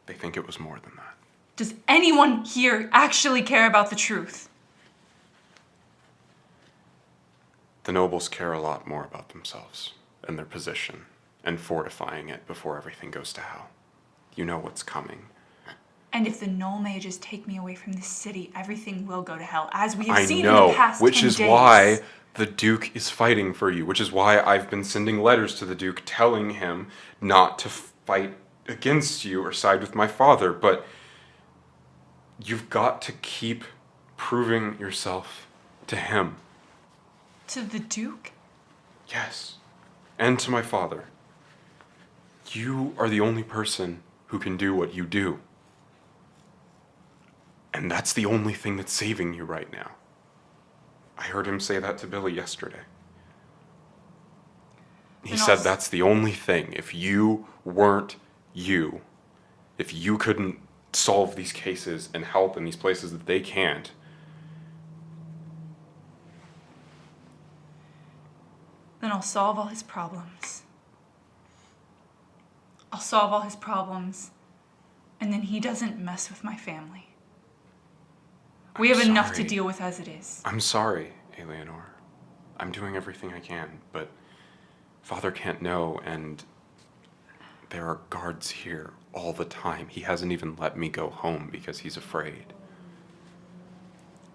They think it was more than that. Does anyone here actually care about the truth? The nobles care a lot more about themselves and their position and fortifying it before everything goes to hell. You know what's coming. And if the Null Mages take me away from this city, everything will go to hell, as we have I seen know, in the past which 10 is days. why the Duke is fighting for you, which is why I've been sending letters to the Duke telling him not to fight against you or side with my father, but you've got to keep proving yourself to him. To the Duke? Yes, and to my father. You are the only person who can do what you do. And that's the only thing that's saving you right now. I heard him say that to Billy yesterday. He said that's the only thing. If you weren't you, if you couldn't solve these cases and help in these places that they can't, then I'll solve all his problems. I'll solve all his problems, and then he doesn't mess with my family. We have enough to sorry. deal with as it is. I'm sorry, Eleanor. I'm doing everything I can, but Father can't know, and there are guards here all the time. He hasn't even let me go home because he's afraid.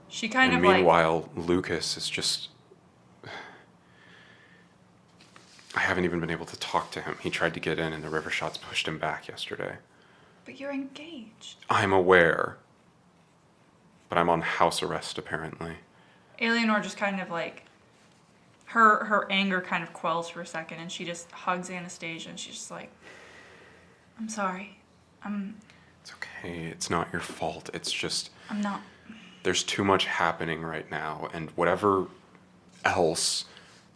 She kind And of meanwhile, Lucas is just... I haven't even been able to talk to him. He tried to get in and the river shots pushed him back yesterday. But you're engaged. I'm aware, but I'm on house arrest apparently. Eleanor just kind of her anger kind of quells for a second, and she just hugs Anastasia, and she's just like, I'm sorry. It's okay. It's not your fault. It's just... I'm not. There's too much happening right now, and whatever else,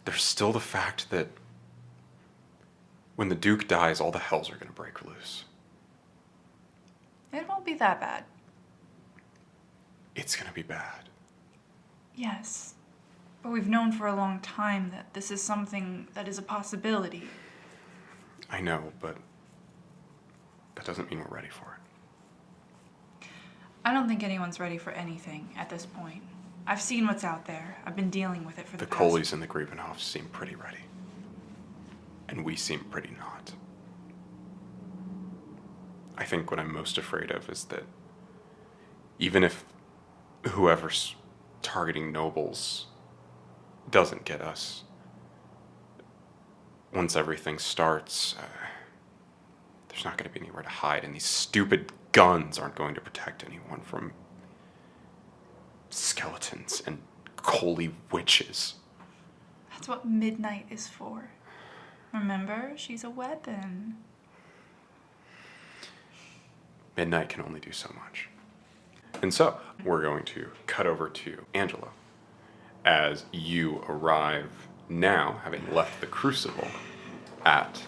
there's still the fact that when the Duke dies, all the hells are going to break loose. It won't be that bad. It's going to be bad. Yes. But we've known for a long time that this is something that is a possibility. I know, but that doesn't mean we're ready for it. I don't think anyone's ready for anything at this point. I've seen what's out there. I've been dealing with it for the past... Coleys and the Griffondales seem pretty ready. And we seem pretty not. I think what I'm most afraid of is that even if whoever's targeting nobles doesn't get us, once everything starts, there's not going to be anywhere to hide, and these stupid guns aren't going to protect anyone from skeletons and Coley witches. That's what midnight is for. Remember, she's a weapon. Midnight can only do so much. And so, we're going to cut over to Angela as you arrive now, having left the Crucible, at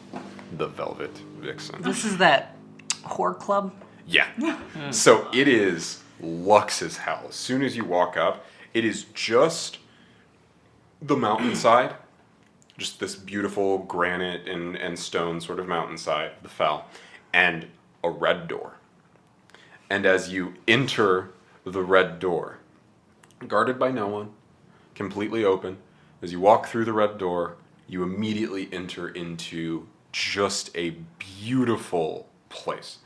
the Velvet Vixen. This is that whore club? Yeah. So it is luxe as hell. As soon as you walk up, it is just the mountainside, just this beautiful granite and stone sort of mountainside, the fell, and a red door. And as you enter the red door, guarded by no one, completely open, as you walk through the red door, you immediately enter into just a beautiful place.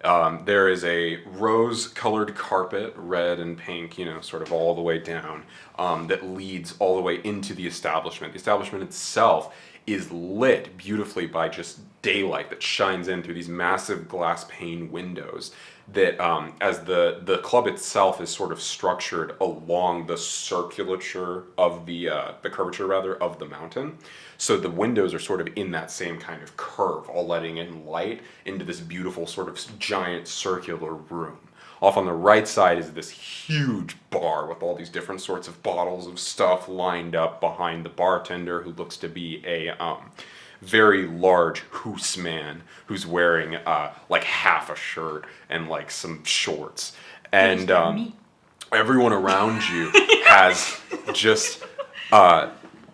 There is a rose-colored carpet, red and pink, sort of all the way down, that leads all the way into the establishment. The establishment itself is lit beautifully by just daylight that shines in through these massive glass pane windows that, as the club itself is sort of structured along the circulature of the curvature rather of the mountain. So the windows are sort of in that same kind of curve, all letting in light into this beautiful sort of giant circular room. Off on the right side is this huge bar with all these different sorts of bottles of stuff lined up behind the bartender, who looks to be a very large hoose man who's wearing like half a shirt and like some shorts. And everyone around you has just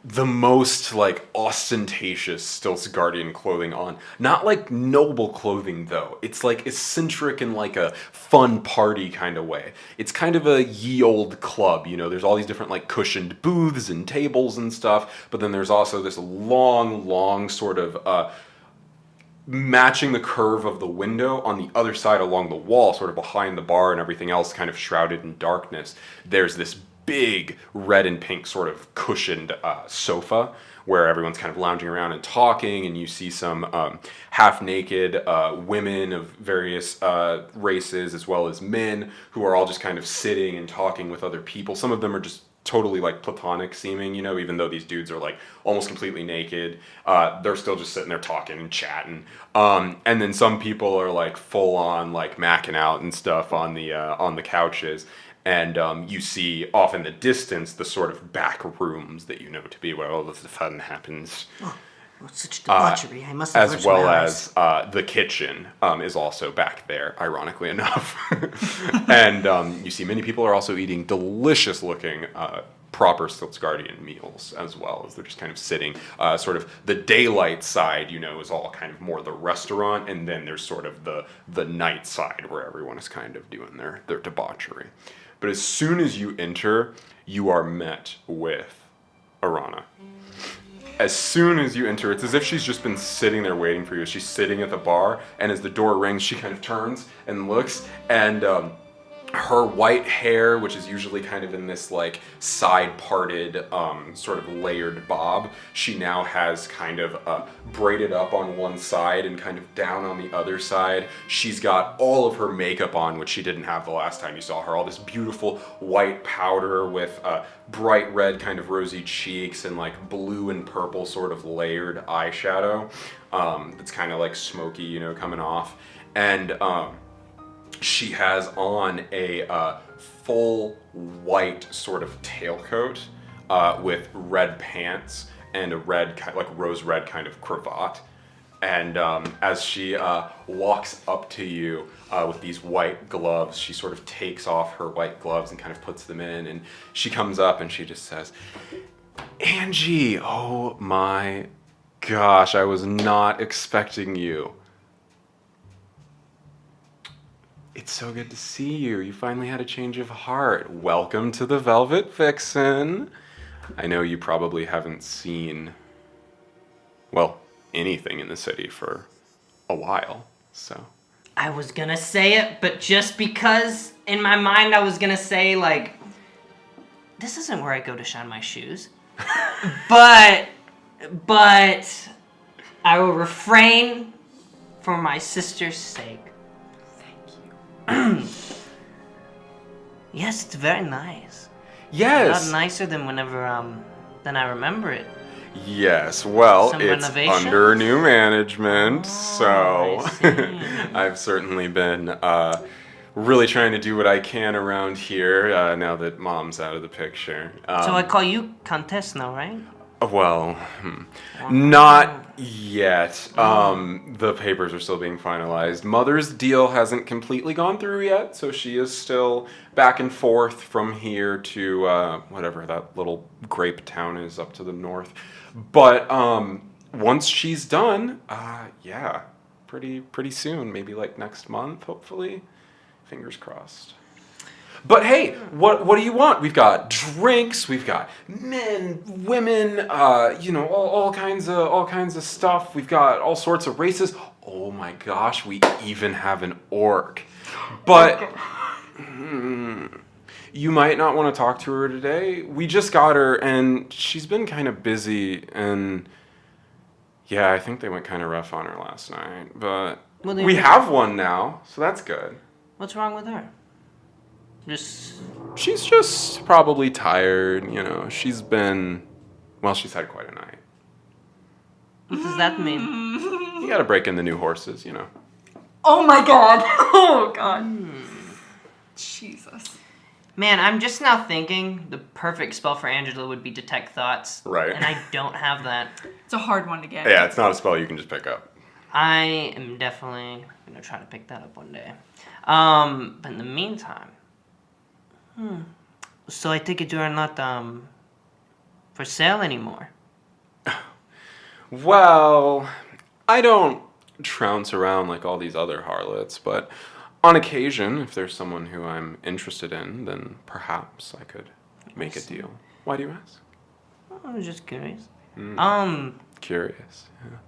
the most like ostentatious Stilts Guardian clothing on. Not like noble clothing though. It's like eccentric in like a fun party kind of way. It's kind of a ye old club, there's all these different like cushioned booths and tables and stuff, but then there's also this long sort of matching the curve of the window on the other side along the wall, sort of behind the bar and everything else kind of shrouded in darkness. There's this big red and pink sort of cushioned sofa where everyone's kind of lounging around and talking, and you see some half-naked women of various races as well as men who are all just kind of sitting and talking with other people. Some of them are just totally like platonic seeming, even though these dudes are like almost completely naked. They're still just sitting there talking and chatting. And then some people are like full on like macking out and stuff on the couches. And you see off in the distance the sort of back rooms that to be where all of the fun happens. Oh, such debauchery. I must have as well as the kitchen is also back there, ironically enough. And you see many people are also eating delicious looking proper Stilts Guardian meals as well, as they're just kind of sitting. Sort of the daylight side, is all kind of more the restaurant, and then there's sort of the night side where everyone is kind of doing their debauchery. But as soon as you enter, you are met with Arana. As soon as you enter, it's as if she's just been sitting there waiting for you. She's sitting at the bar, and as the door rings, she kind of turns and looks, and her white hair, which is usually kind of in this like side-parted sort of layered bob, she now has kind of braided up on one side and kind of down on the other side. She's got all of her makeup on, which she didn't have the last time you saw her. All this beautiful white powder with bright red kind of rosy cheeks and like blue and purple sort of layered eyeshadow that's kind of like smoky, coming off. And she has on a full white sort of tailcoat with red pants and a red, like rose red kind of cravat. And as she walks up to you with these white gloves, she sort of takes off her white gloves and kind of puts them in. And she comes up and she just says, Angie, oh my gosh, I was not expecting you. It's so good to see you. You finally had a change of heart. Welcome to the Velvet Vixen. I know you probably haven't seen, well, anything in the city for a while, so. I was gonna say it, but just because in my mind I was gonna say, like, this isn't where I go to shine my shoes. but I will refrain for my sister's sake. Thank you. Yes, it's very nice. Yes. A lot nicer than than I remember it. Yes, well, Some it's renovations? under new management, so I see. I've certainly been really trying to do what I can around here now that Mom's out of the picture. So I call you Countess now, right? Well, not yet. The papers are still being finalized. Mother's deal hasn't completely gone through yet, so she is still back and forth from here to whatever that little grape town is up to the north. But once she's done, yeah, pretty soon, maybe like next month, hopefully. Fingers crossed. But hey, what do you want? We've got drinks, we've got men, women, all kinds of stuff. We've got all sorts of races. Oh my gosh, we even have an orc. But you might not want to talk to her today. We just got her, and she's been kind of busy, and yeah, I think they went kind of rough on her last night. But we have one now, so that's good. What's wrong with her? She's just probably tired, she's had quite a night. What does that mean? You gotta break in the new horses, Oh my god. Oh god. Jesus. Man, I'm just now thinking the perfect spell for Angela would be Detect Thoughts. Right. And I don't have that. It's a hard one to get. Yeah, it's not a spell you can just pick up. I am definitely going to try to pick that up one day. But in the meantime... So I take it you are not, for sale anymore? Well, I don't trounce around like all these other harlots, but on occasion, if there's someone who I'm interested in, then perhaps I could make a deal. Why do you ask? I was just curious. Curious, yeah.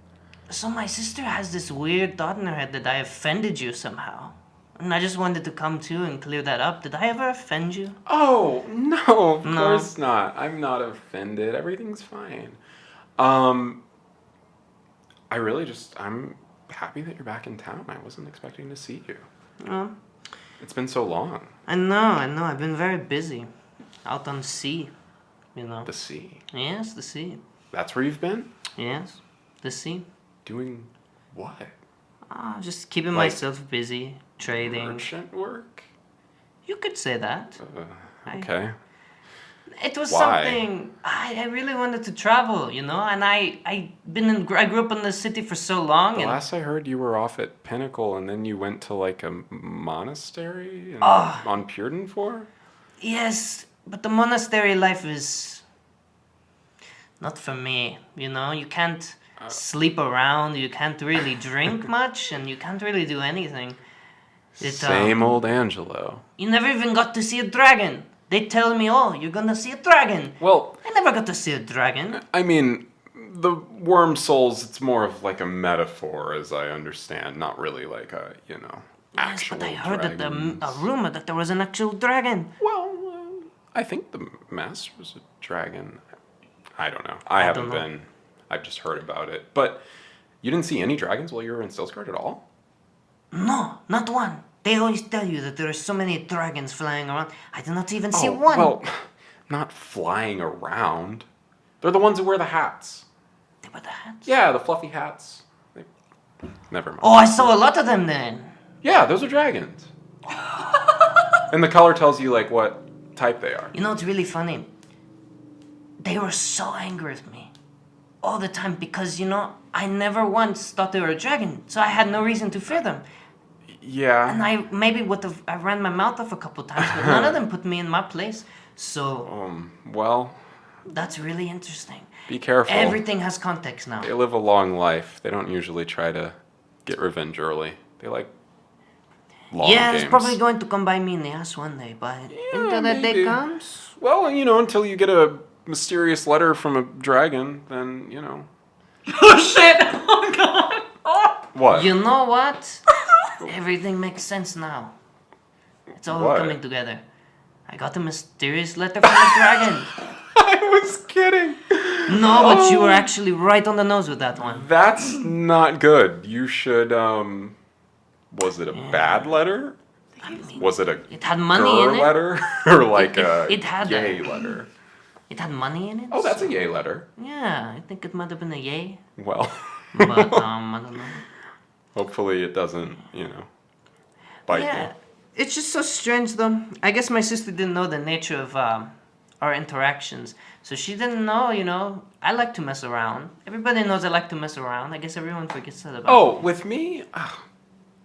So my sister has this weird thought in her head that I offended you somehow. And I just wanted to come to and clear that up. Did I ever offend you? Oh, no, of course not. I'm not offended. Everything's fine. I'm happy that you're back in town. I wasn't expecting to see you. It's been so long. I know. I've been very busy. Out on sea, The sea? Yes, the sea. That's where you've been? Yes, the sea. Doing what? Just keeping Like myself busy, trading. Merchant work? You could say that. Okay. It was Why? something I really wanted to travel, and I grew up in the city for so long. The And last I heard, you were off at Pinnacle, and then you went to like a monastery on Purden for? yes, but the monastery life is not for me. You can't sleep around, you can't really drink much, and you can't really do anything. Same old Angelo. You never even got to see a dragon. They tell me, oh, you're gonna see a dragon. Well, I never got to see a dragon. I mean, the worm souls, it's more of like a metaphor, as I understand, not really like a, actual Yes, but I heard dragon. that a rumor that there was an actual dragon. Well, I think the master was a dragon. I don't know. I haven't don't know. been. I've just heard about it. But you didn't see any dragons while you were in Stilsgard at all? No, not one. They always tell you that there are so many dragons flying around. I did not even see one. Well, not flying around. They're the ones who wear the hats. They were the hats? Yeah, the fluffy hats. Never mind. Oh, I saw a lot of them then. Yeah, those are dragons. And the color tells you like what type they are. It's really funny. They were so angry with me. all the time because, I never once thought they were a dragon, so I had no reason to fear them. Yeah. And I ran my mouth off a couple times, but none of them put me in my place. So Well, that's really interesting. be careful. Everything has context now. They live a long life. They don't usually try to get revenge early. They like long games. It's probably going to come by me in the ass one day, but until that day maybe. comes... Well, until you get a mysterious letter from a dragon, then, Oh shit! Oh god! Oh. What? You know what? Everything makes sense now. It's all What? coming together. I got a mysterious letter from the dragon. I was kidding. No, but you were actually right on the nose with that one. That's not good. You should, was it a bad letter? I mean, Was it a it had money grr in it. letter? Or like it had yay a- letter? It had money in it. Oh, that's a yay letter. Yeah, I think it might have been a yay. Well, But, I don't know. hopefully it doesn't, bite Yeah, you. it's just so strange though. I guess my sister didn't know the nature of our interactions. So she didn't know, I like to mess around. Everybody knows I like to mess around. I guess everyone forgets that about Oh, me. with me? Oh,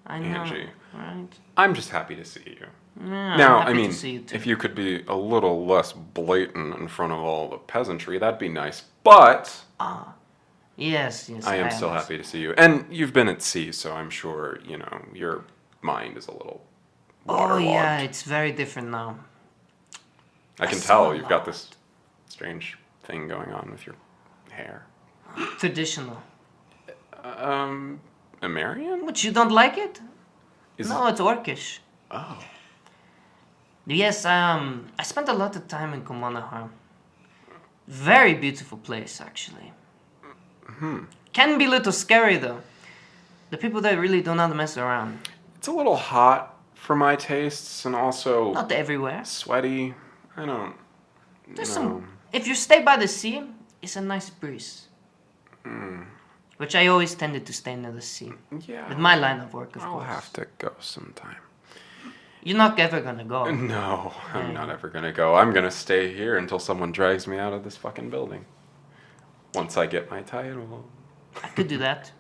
I know. Angie. Right? I'm just happy to see you. Yeah, Now, I'm happy I mean, to see you too. if you could be a little less blatant in front of all the peasantry, that'd be nice. But Yes, I am still happy to see you. And you've been at sea, so I'm sure, your mind is a little Oh waterlogged. yeah, it's very different now. I can I saw tell a you've got lot. this strange thing going on with your hair. Traditional. Amarian? But you don't like it? Is No, it's orcish. Oh. Yes, I spent a lot of time in Kumonahar. Very beautiful place, actually. Can be a little scary, though. The people there really do not mess around. It's a little hot for my tastes and also Not everywhere. sweaty. I don't There's know. some... If you stay by the sea, it's a nice breeze. Which I always tended to stay near the sea. Yeah. With my line of work, of I'll course. have to go sometime. You're not ever gonna go. No, I'm Yeah. not ever gonna go. I'm gonna stay here until someone drags me out of this fucking building. Once I get my title. I could do that.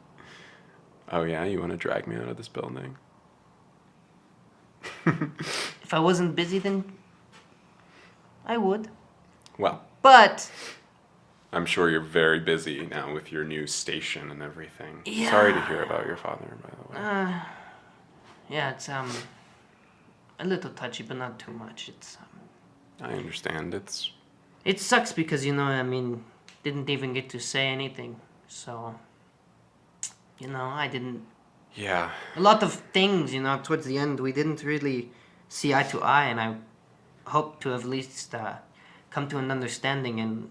Oh yeah, you wanna drag me out of this building? If I wasn't busy, then I would. Well, But I'm sure you're very busy now with your new station and everything. Yeah. Sorry to hear about your father, by the way. yeah, it's a little touchy, but not too much. I understand. It sucks because didn't even get to say anything. So I didn't. Yeah. A lot of things, towards the end, we didn't really see eye to eye, and I hope to at least come to an understanding in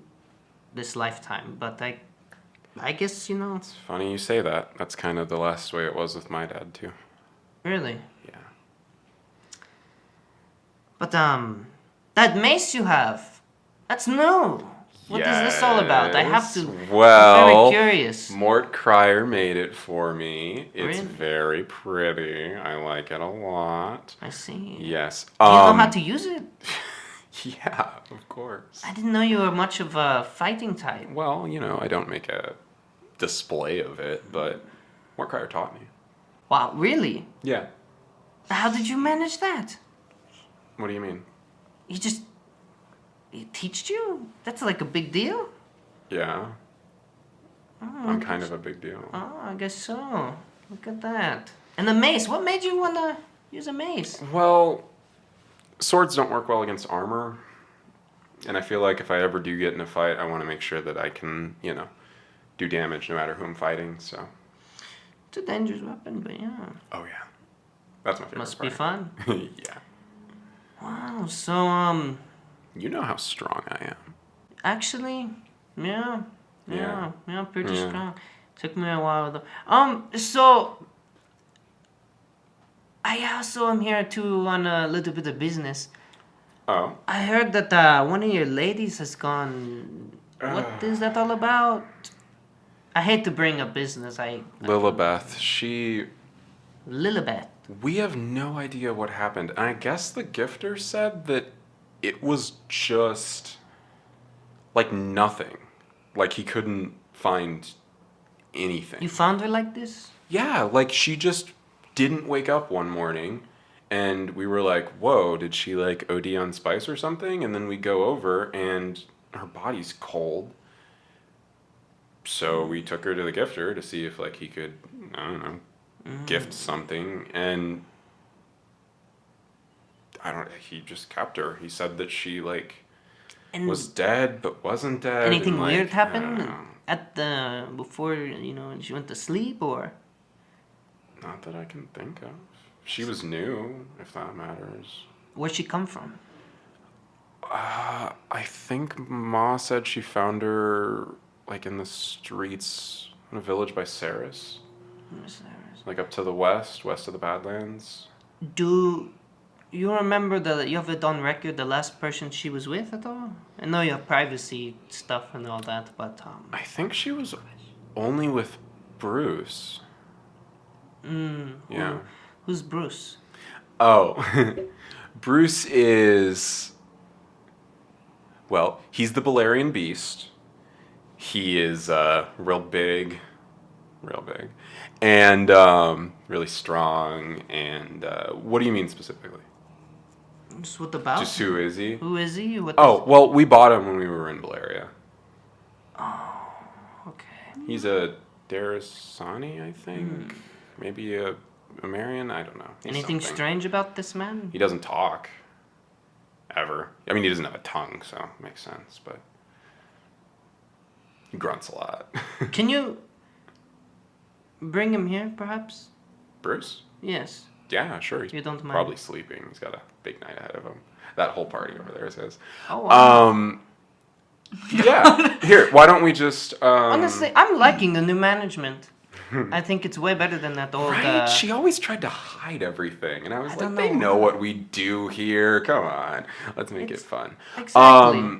this lifetime. But I guess It's funny you say that. That's kind of the last way it was with my dad too. really. Yeah. But that mace you have, that's new. What is this all about? I have to. Yes. Well, I'm very curious. Mort Cryer made it for me. It's Really? very pretty. I like it a lot. I see. Yes. Do you know how to use it? Yeah, of course. I didn't know you were much of a fighting type. Well, I don't make a display of it, but Mort Cryer taught me. Wow, really? Yeah. How did you manage that? What do you mean? He teached you? That's like a big deal? Yeah. Oh, I'm kind of a big deal. Oh, I guess so. Look at that. And the mace. What made you want to use a mace? Well, swords don't work well against armor. And I feel like if I ever do get in a fight, I want to make sure that I can, do damage no matter who I'm fighting, so. It's a dangerous weapon, but yeah. Oh, yeah. That's my favorite Must part. be fun. Yeah. Wow, so, You know how strong I am. actually, yeah, pretty Yeah. strong. Took me a while though. So I also am here too on a little bit of business. Oh. I heard that one of your ladies has gone. What is that all about? I hate to bring up business. Lilibeth, Lilibeth. we have no idea what happened. And I guess the gifter said that it was just, like, nothing. Like, he couldn't find anything. You found her like this? Yeah, like she just didn't wake up one morning and we were like, whoa, did she like OD on spice or something? And then we go over and her body's cold. So we took her to the gifter to see if like he could, I don't know, gift something. And he just kept her. He said that she like And was dead but wasn't dead. anything and, like, weird I happened don't know. before she went to sleep, or? Not that I can think of. She was new, if that matters. Where'd she come from? I think Ma said she found her like in the streets in a village by Saris. Like up to the west of the Badlands. Do you remember you have it on record the last person she was with at all? I know you have privacy stuff and all that, but I think she was only with Bruce. Yeah. Who's Bruce? Oh, Bruce is, well, he's the Balerian beast. He is real big, and really strong. And what do you mean specifically? Just what about? Just who is he? Who is he? What Well, we bought him when we were in Valeria. Oh, okay. He's a Darasani, I think. Maybe a Marion, I don't know. He's Anything something. strange about this man? He doesn't talk. Ever. I mean, he doesn't have a tongue, so it makes sense, but he grunts a lot. Can you bring him here, perhaps? Bruce? Yes. Yeah, sure. He's You don't mind? probably sleeping. He's got a big night ahead of him. That whole party over there is his. Oh, wow. Yeah. Here, why don't we just... Honestly, I'm liking the new management. I think it's way better than that old... Right? She always tried to hide everything, and I was I like, don't they know. know what we do here. Come on. Let's make it fun. Exactly.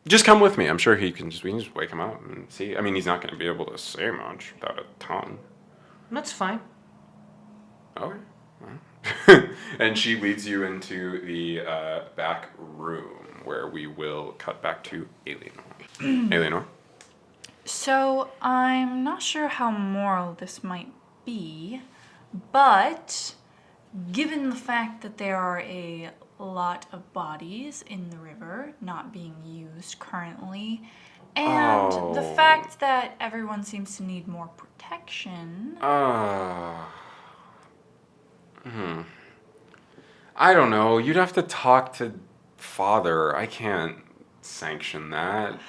Just come with me. I'm sure we can just wake him up and see. I mean, he's not going to be able to say much without a tongue. That's fine. Okay. And she leads you into the back room where we will cut back to Eleanor. Eleanor? So, I'm not sure how moral this might be, but given the fact that there are a lot of bodies in the river not being used currently, and the fact that everyone seems to need more protection... I don't know. You'd have to talk to Father. I can't sanction that.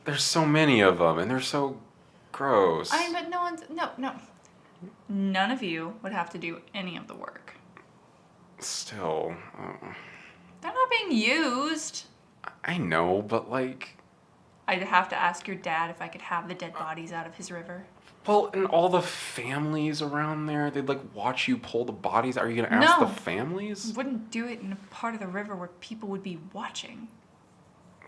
There's so many of them, and they're so gross. but no one's... No. None of you would have to do any of the work. Still. They're not being used. I know, but like... I'd have to ask your dad if I could have the dead bodies out of his river. Well, and all the families around there, they'd like watch you pull the bodies. Are you going to ask No. the families? Wouldn't do it in a part of the river where people would be watching.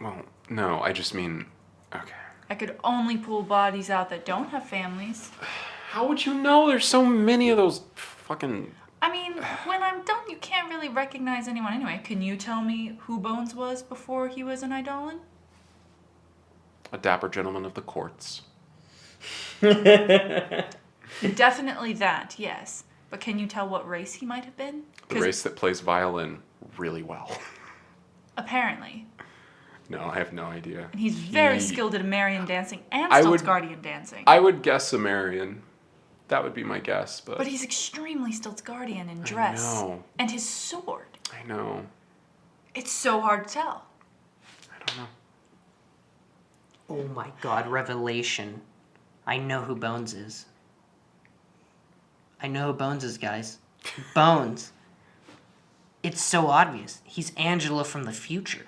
Well, no, I just mean... Okay. I could only pull bodies out that don't have families. How would you know? There's so many of those fucking... I mean, when I'm done, you can't really recognize anyone anyway. Can you tell me who Bones was before he was an Eidolon? A dapper gentleman of the courts. Definitely that, yes. But can you tell what race he might have been? The race that plays violin really well. Apparently. No, I have no idea. And he's very skilled at Amarian dancing and I would- Stiltsgardian dancing. I would guess Sumerian. That would be my guess, but... But he's extremely Stiltsgardian in dress. I know. And his sword. I know. It's so hard to tell. I don't know. Oh my god, revelation. I know who Bones is. I know who Bones is, guys. Bones. It's so obvious. He's Angela from the future.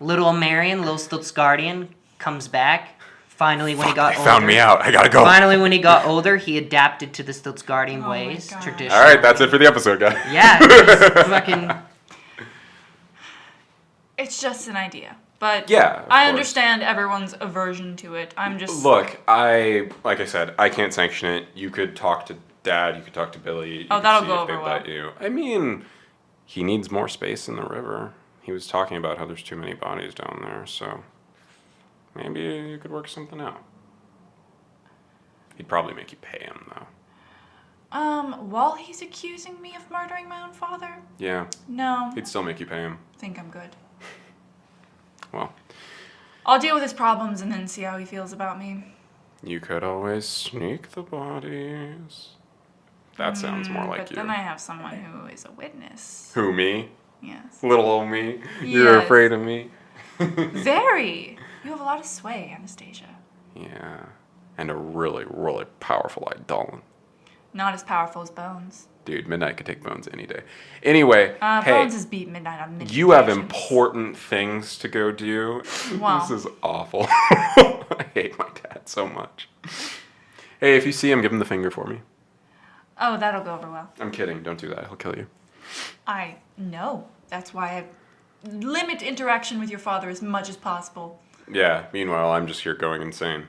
Little Marion, little Stiltsgardian, comes back. Finally, when he got older. Found me out. I gotta go. Finally, when he got older, he adapted to the Stiltsgardian Oh my ways, God. tradition. All right, that's it for the episode, guys. Yeah, just fucking... It's just an idea. But Yeah, of I course. understand everyone's aversion to it. I'm just... Look, like I said, I can't sanction it. You could talk to Dad. You could talk to Billy. You could that'll see go if they over well. let you. I mean, he needs more space in the river. He was talking about how there's too many bodies down there, so... Maybe you could work something out. He'd probably make you pay him, though. While he's accusing me of murdering my own father? Yeah, No. he'd still make you pay him. I think I'm good. Well, I'll deal with his problems and then see how he feels about me. you could always sneak the bodies. That sounds more like But you. then I have someone who is a witness. Who, me? Yes. Little old me? You're Yes. afraid of me? Very. You have a lot of sway, Anastasia. Yeah. And a really, really powerful eidolon. Not as powerful as Bones. Dude, Midnight could take Bones any day. Anyway, hey, Bones has beat Midnight on Midnight. you have important things to go do. Wow. This is awful. I hate my dad so much. Hey, if you see him, give him the finger for me. Oh, that'll go over well. I'm kidding. Don't do that. He'll kill you. I know. That's why I limit interaction with your father as much as possible. Yeah, meanwhile, I'm just here going insane.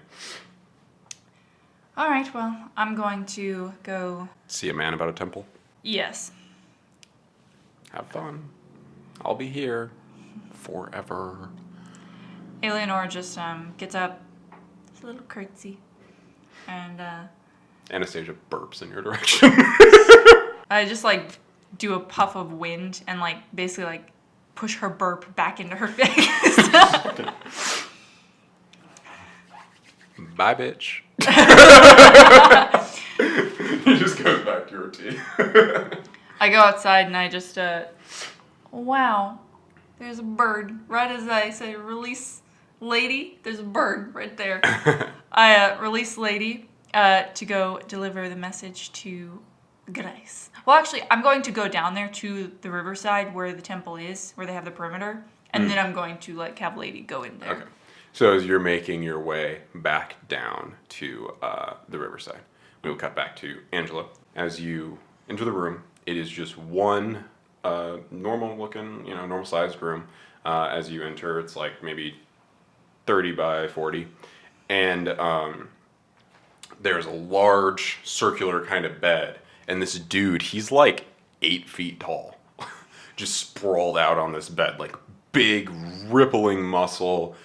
All right, well, I'm going to go. See a man about a temple? Yes. Have fun. I'll be here forever. Eleanor just gets up, does a little curtsy, and Anastasia burps in your direction. I just like do a puff of wind and like basically like push her burp back into her face. Bye, bitch. He just goes back to her tea. I go outside and I just wow, there's a bird. Right as I say release lady, there's a bird right there. I release lady to go deliver the message to Grace. Well, actually, I'm going to go down there to the riverside where the temple is, where they have the perimeter, and then I'm going to like have lady go in there. Okay. So as you're making your way back down to the riverside, we will cut back to Angela. As you enter the room, it is just one normal-looking, normal-sized room. As you enter, it's like maybe 30 by 40, and there's a large circular kind of bed, and this dude, he's like 8 feet tall, just sprawled out on this bed, like big rippling muscle.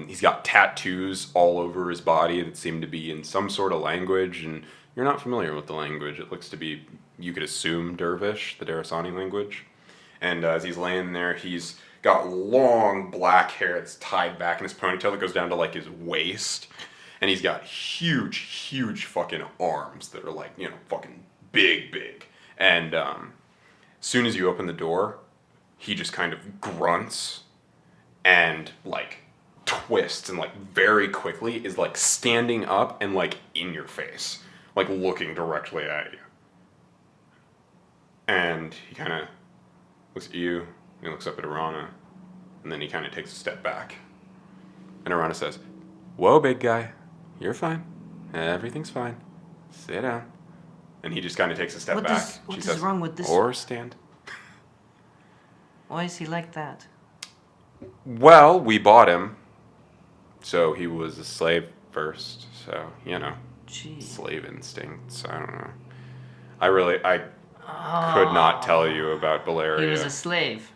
He's got tattoos all over his body that seem to be in some sort of language, and you're not familiar with the language. It looks to be, you could assume, Dervish, the Darasani language. And as he's laying there, he's got long black hair that's tied back in his ponytail that goes down to like his waist. And he's got huge fucking arms that are like, fucking big. And as soon as you open the door, he just kind of grunts and like twists and like very quickly is like standing up and like in your face, like looking directly at you. And he kind of looks at you, and he looks up at Arana, and then he kind of takes a step back. And Arana says, "Whoa, big guy, you're fine. Everything's fine. Sit down." And he just kind of takes a step back. What is wrong with this? Or stand. Why is he like that? Well, we bought him. So he was a slave first. So, Jeez. slave instincts. I don't know. I could not tell you about Valeria. He was a slave.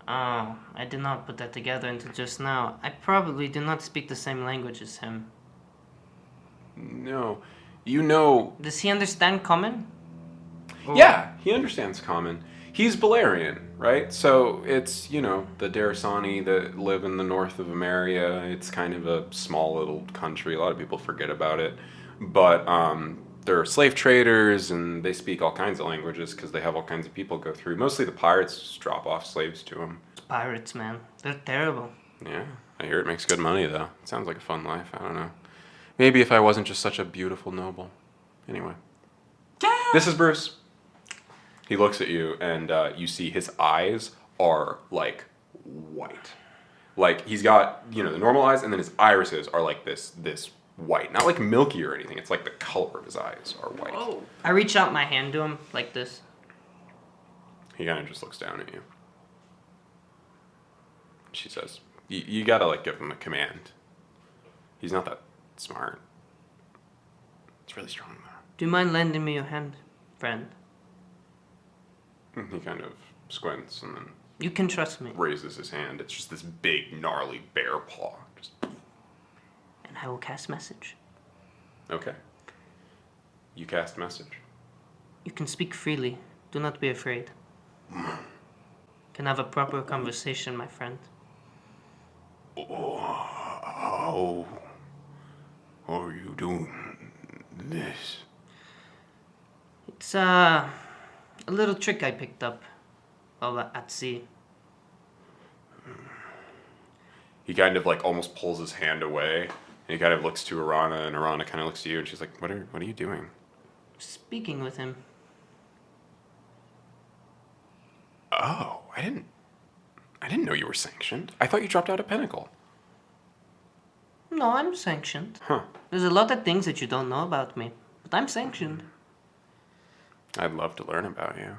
Oh, I did not put that together until just now. I probably do not speak the same language as him. No. Does he understand Common? Yeah, he understands Common. He's Valerian, right? So it's, the Darasani that live in the north of Ameria. It's kind of a small little country. A lot of people forget about it. But they're slave traders, and they speak all kinds of languages because they have all kinds of people go through. Mostly the pirates just drop off slaves to them. Pirates, man. They're terrible. Yeah, I hear it makes good money, though. It sounds like a fun life. I don't know. Maybe if I wasn't just such a beautiful noble. Anyway. This is Bruce. He looks at you, and you see his eyes are, like, white. Like, he's got, the normal eyes, and then his irises are, like, this white. Not, like, milky or anything. It's, like, the color of his eyes are white. Whoa. I reach out my hand to him, like this. He kind of just looks down at you. She says, you gotta, like, give him a command. He's not that smart. It's really strong, though. Do you mind lending me your hand, friend? He kind of squints and then You can trust me. raises his hand. It's just this big, gnarly bear paw. Just, And I will cast message. okay. You cast message. You can speak freely. Do not be afraid. Can have a proper conversation, my friend. How are you doing this? It's a little trick I picked up while at sea. He kind of like almost pulls his hand away, and he kind of looks to Arana, and Arana kind of looks to you, and she's like, "What are you doing?" Speaking with him. Oh, I didn't know you were sanctioned. I thought you dropped out of Pinnacle. No, I'm sanctioned. Huh. There's a lot of things that you don't know about me, but I'm sanctioned. I'd love to learn about you.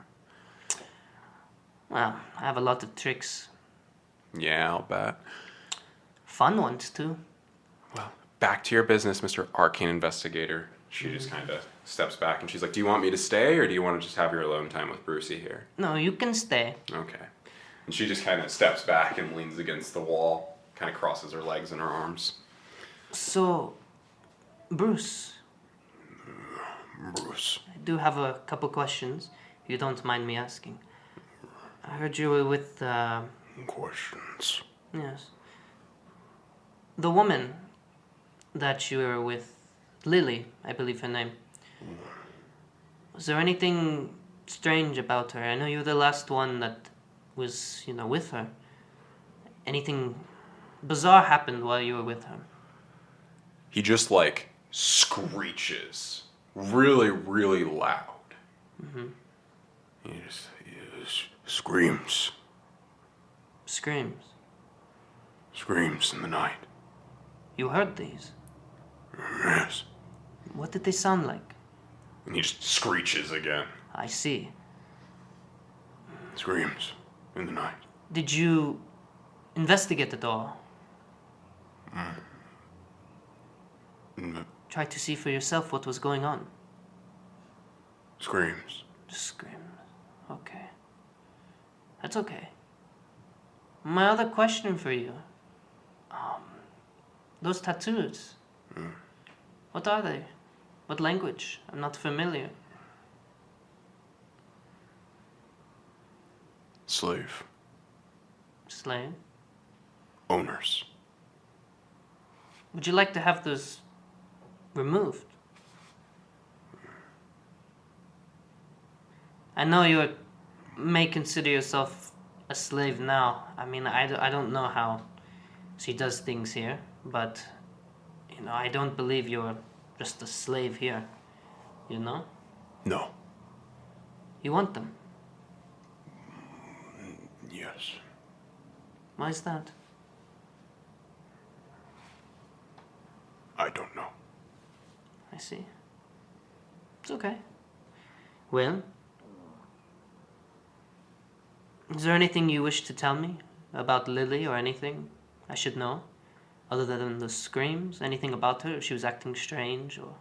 Well, I have a lot of tricks. Yeah, I'll bet. Fun ones, too. Well, back to your business, Mr. Arcane Investigator. She just kind of steps back and she's like, "Do you want me to stay, or do you want to just have your alone time with Brucey here?" No, you can stay. Okay. And she just kind of steps back and leans against the wall, kind of crosses her legs and her arms. So, Bruce, Bruce. I do have a couple questions, if you don't mind me asking. I heard you were with, Questions. yes. The woman that you were with, Lily, I believe her name. Was there anything strange about her? I know you were the last one that was, with her. Anything bizarre happened while you were with her? He just like screeches really, really loud. Mm-hmm. He just screams. Screams. Screams in the night. You heard these? Yes. What did they sound like? And he just screeches again. I see. Screams in the night. Did you investigate at all? Try to see for yourself what was going on. Screams. Screams. Okay. That's okay. My other question for you. Those tattoos. What are they? What language? I'm not familiar. Slave. Slave? Owners. Would you like to have those removed? I know you may consider yourself a slave now. I mean, I don't know how she does things here, but, I don't believe you're just a slave here, No. You want them? Yes. Why is that? I don't know. I see. It's okay. Well, is there anything you wish to tell me about Lily or anything I should know? Other than the screams? Anything about her? If she was acting strange or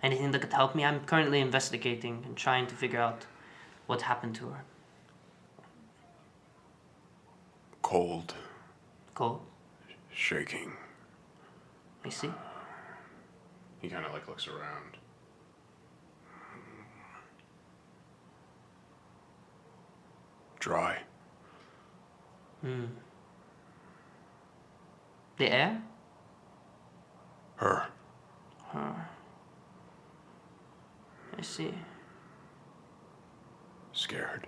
anything that could help me? I'm currently investigating and trying to figure out what happened to her. Cold. Cold? Shaking. I see. He kind of like looks around. Dry. The air? Her. Her. I see. Scared.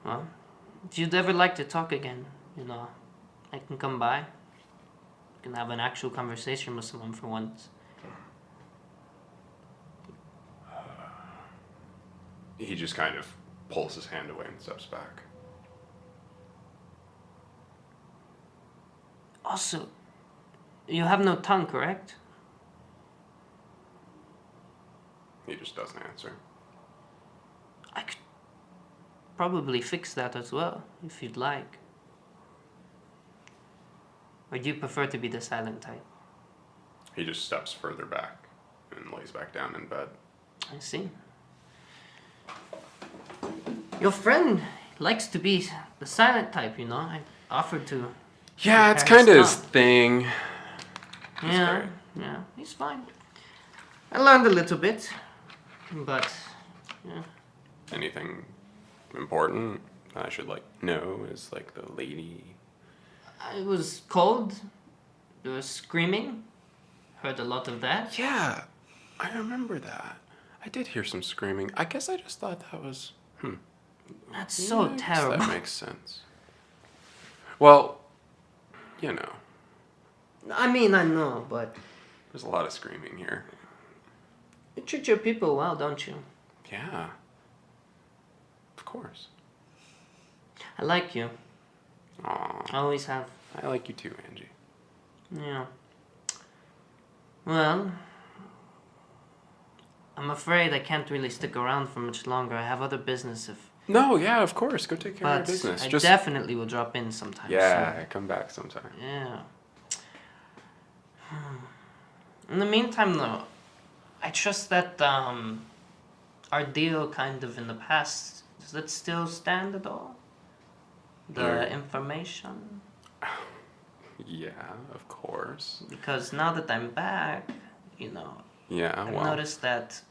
Well, if you'd ever like to talk again, I can come by. We can have an actual conversation with someone for once. He just kind of pulls his hand away and steps back. Also, you have no tongue, correct? He just doesn't answer. I could probably fix that as well, if you'd like. Or do you prefer to be the silent type? He just steps further back and lays back down in bed. I see. Your friend likes to be the silent type, you know. I offered to. Yeah, it's repair kind of his tongue. thing. Yeah, great. yeah, he's fine. I learned a little bit, but yeah. Anything important I should like know is like the lady. It was cold. There was screaming. Heard a lot of that. Yeah, I remember that. I did hear some screaming. I guess I just thought that was. That's so I guess terrible. That makes sense. Well, you know, I mean, I know, but there's a lot of screaming here. you treat your people well, don't you? Yeah. Of course. I like you. Aw. I always have. I like you too, Angie. Yeah. Well, I'm afraid I can't really stick around for much longer. I have other business No, yeah, of course. Go take care of but your business. I Just definitely will drop in sometime yeah, come back sometime. soon. Yeah. In the meantime, though, I trust that our deal kind of in the past, does that still stand at all? The Yeah. information? Yeah, of course. Because now that I'm back, you know, Yeah, I've well. noticed that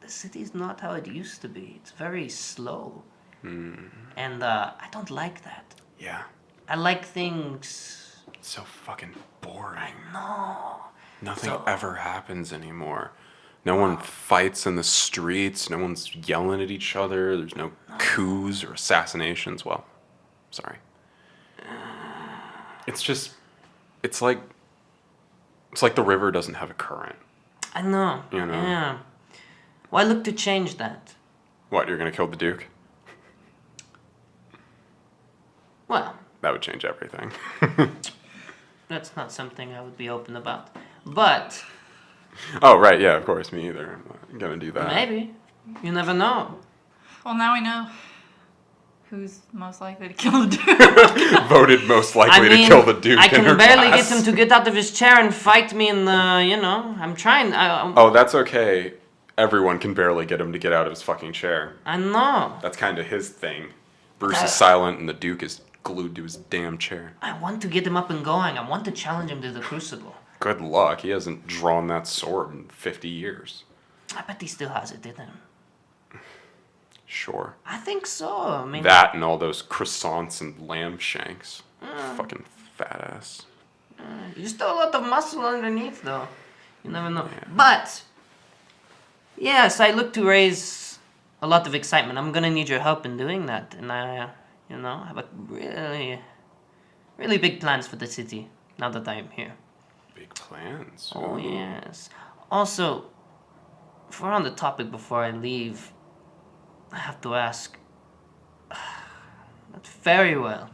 the city's not how it used to be. It's very slow. And I don't like that. Yeah. I like things. It's so fucking boring. No. Nothing So- ever happens anymore. No one fights in the streets. No one's yelling at each other. There's no coups or assassinations. Well, sorry. It's just, it's like the river doesn't have a current. I know. You know. Yeah. Well, I look to change that. What, you're gonna kill the Duke? Well, That would change everything. that's not something I would be open about. But Oh, right, yeah, of course, me either. I'm not gonna do that. maybe. You never know. Well, now we know who's most likely to kill the dude. Voted most likely to kill the Duke I in can her barely class. get him to get out of his chair and fight me in the, you know, I'm trying. Oh, that's okay. Everyone can barely get him to get out of his fucking chair. I know. That's kind of his thing. Bruce is silent and the Duke is glued to his damn chair. I want to get him up and going. I want to challenge him to the Crucible. Good luck. He hasn't drawn that sword in 50 years. I bet he still has it in him. Sure. I think so. I mean, That and all those croissants and lamb shanks. Fucking fat ass. there's still a lot of muscle underneath, though. You never know. But, yes, I look to raise a lot of excitement. I'm gonna need your help in doing that. And I, you know, have a really, really big plans for the city now that I'm here. Big plans. Oh, Ooh. yes. Also, if we're on the topic before I leave, I have to ask. Not very well.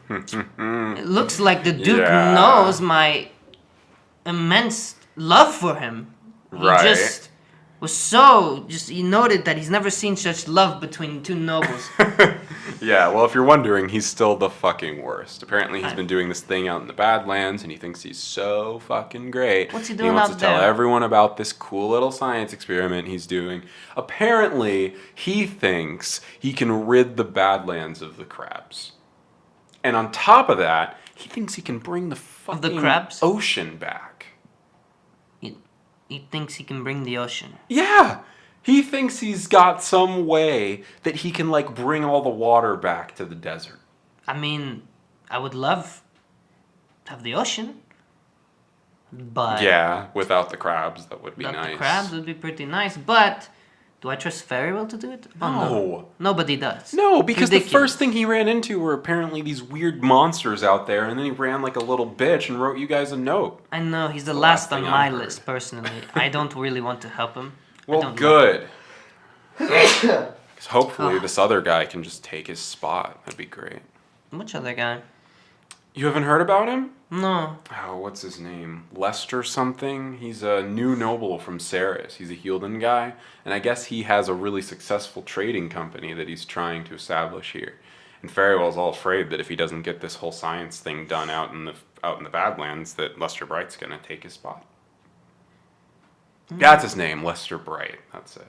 It looks like the Duke Yeah. knows my immense love for him. He Right. just was so. He noted that he's never seen such love between two nobles. Yeah, well, if you're wondering, he's still the fucking worst. Apparently, he's I- been doing this thing out in the Badlands, and he thinks he's so fucking great. What's he doing wants out to tell there? everyone about this cool little science experiment he's doing. Apparently, he thinks he can rid the Badlands of the crabs. And on top of that, he thinks he can bring the Of the fucking crabs? ocean back. He thinks he can bring the ocean. Yeah! He thinks he's got some way that he can, like, bring all the water back to the desert. I mean, I would love to have the ocean. But Yeah, without the crabs, that would be without nice. the crabs would be pretty nice. But do I trust very well to do it? Oh, No. Nobody does. No, because the Ridiculous. first thing he ran into were apparently these weird monsters out there, and then he ran like a little bitch and wrote you guys a note. I know, he's the The last last on thing my I heard. list, personally. I don't really want to help him. I Well, don't good. Because hopefully Ah. this other guy can just take his spot. That'd be great. Like, which other guy? You haven't heard about him? No. Oh, what's his name? Lester something? He's a new noble from Ceres. He's a Healden guy, and I guess he has a really successful trading company that he's trying to establish here. And Farewell's all afraid that if he doesn't get this whole science thing done out in the Badlands, that Lester Bright's gonna take his spot. That's his name, Lester Bright. That's it.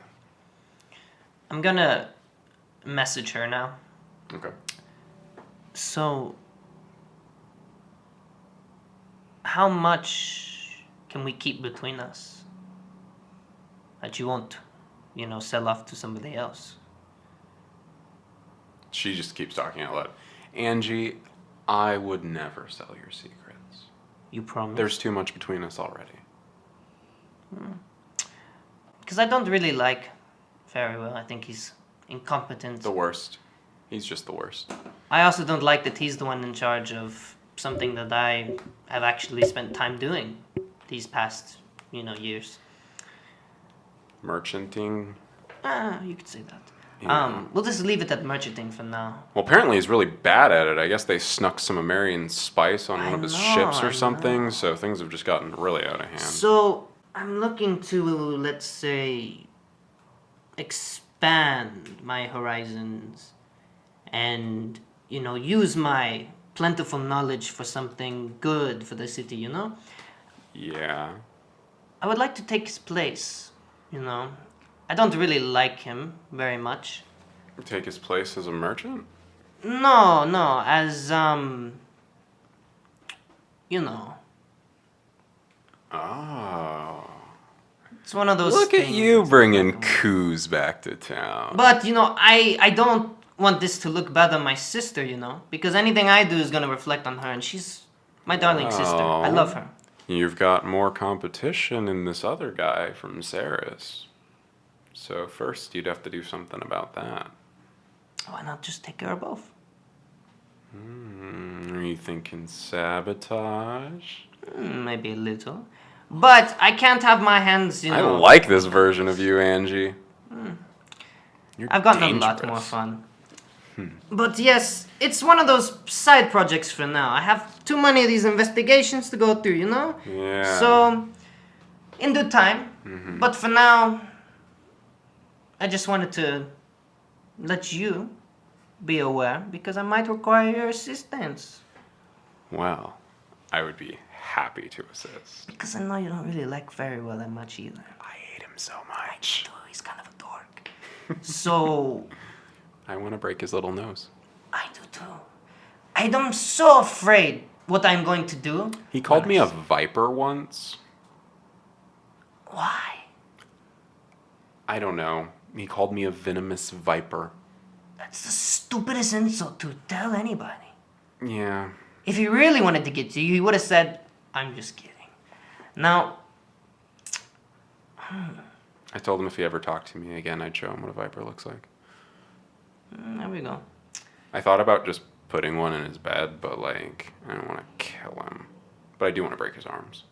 I'm gonna message her now. Okay. So, how much can we keep between us that you won't, sell off to somebody else? She just keeps talking out loud. Angie, I would never sell your secrets. You promise? There's too much between us already. Because I don't really like Farewell. I think he's incompetent. The worst. He's just the worst. I also don't like that he's the one in charge of something that I have actually spent time doing these past, years. Merchanting. You could say that. Yeah. We'll just leave it at merchanting for now. Well, apparently he's really bad at it. I guess they snuck some Amarian spice on one of his ships or something, so things have just gotten really out of hand. So, I'm looking to, let's say, expand my horizons and, use my plentiful knowledge for something good for the city, Yeah. I would like to take his place, I don't really like him very much. Take his place as a merchant? No, as, Oh. It's one of those Look at things you that bringing I don't- coups back to town. But, I don't want this to look bad on my sister, because anything I do is going to reflect on her, and she's my darling sister. I love her. You've got more competition in this other guy from Ceres. So first you'd have to do something about that. Why not just take care of both? Are you thinking sabotage? Maybe a little. But I can't have my hands, I like this version of you, Angie. You're I've gotten a lot more dangerous. fun. But yes, it's one of those side projects for now. I have too many of these investigations to go through, Yeah. So, in due time. But for now, I just wanted to let you be aware because I might require your assistance. Well, I would be happy to assist. Because I know you don't really like very well that much either. I hate him so much. Oh, he's kind of a dork. So, I want to break his little nose. I do too. I'm so afraid what I'm going to do. He called me a viper once. Why? I don't know. He called me a venomous viper. That's the stupidest insult to tell anybody. Yeah. If he really wanted to get to you, he would have said, I'm just kidding. Now, I told him if he ever talked to me again, I'd show him what a viper looks like. there we go. I thought about just putting one in his bed, but I don't want to kill him. But I do want to break his arms.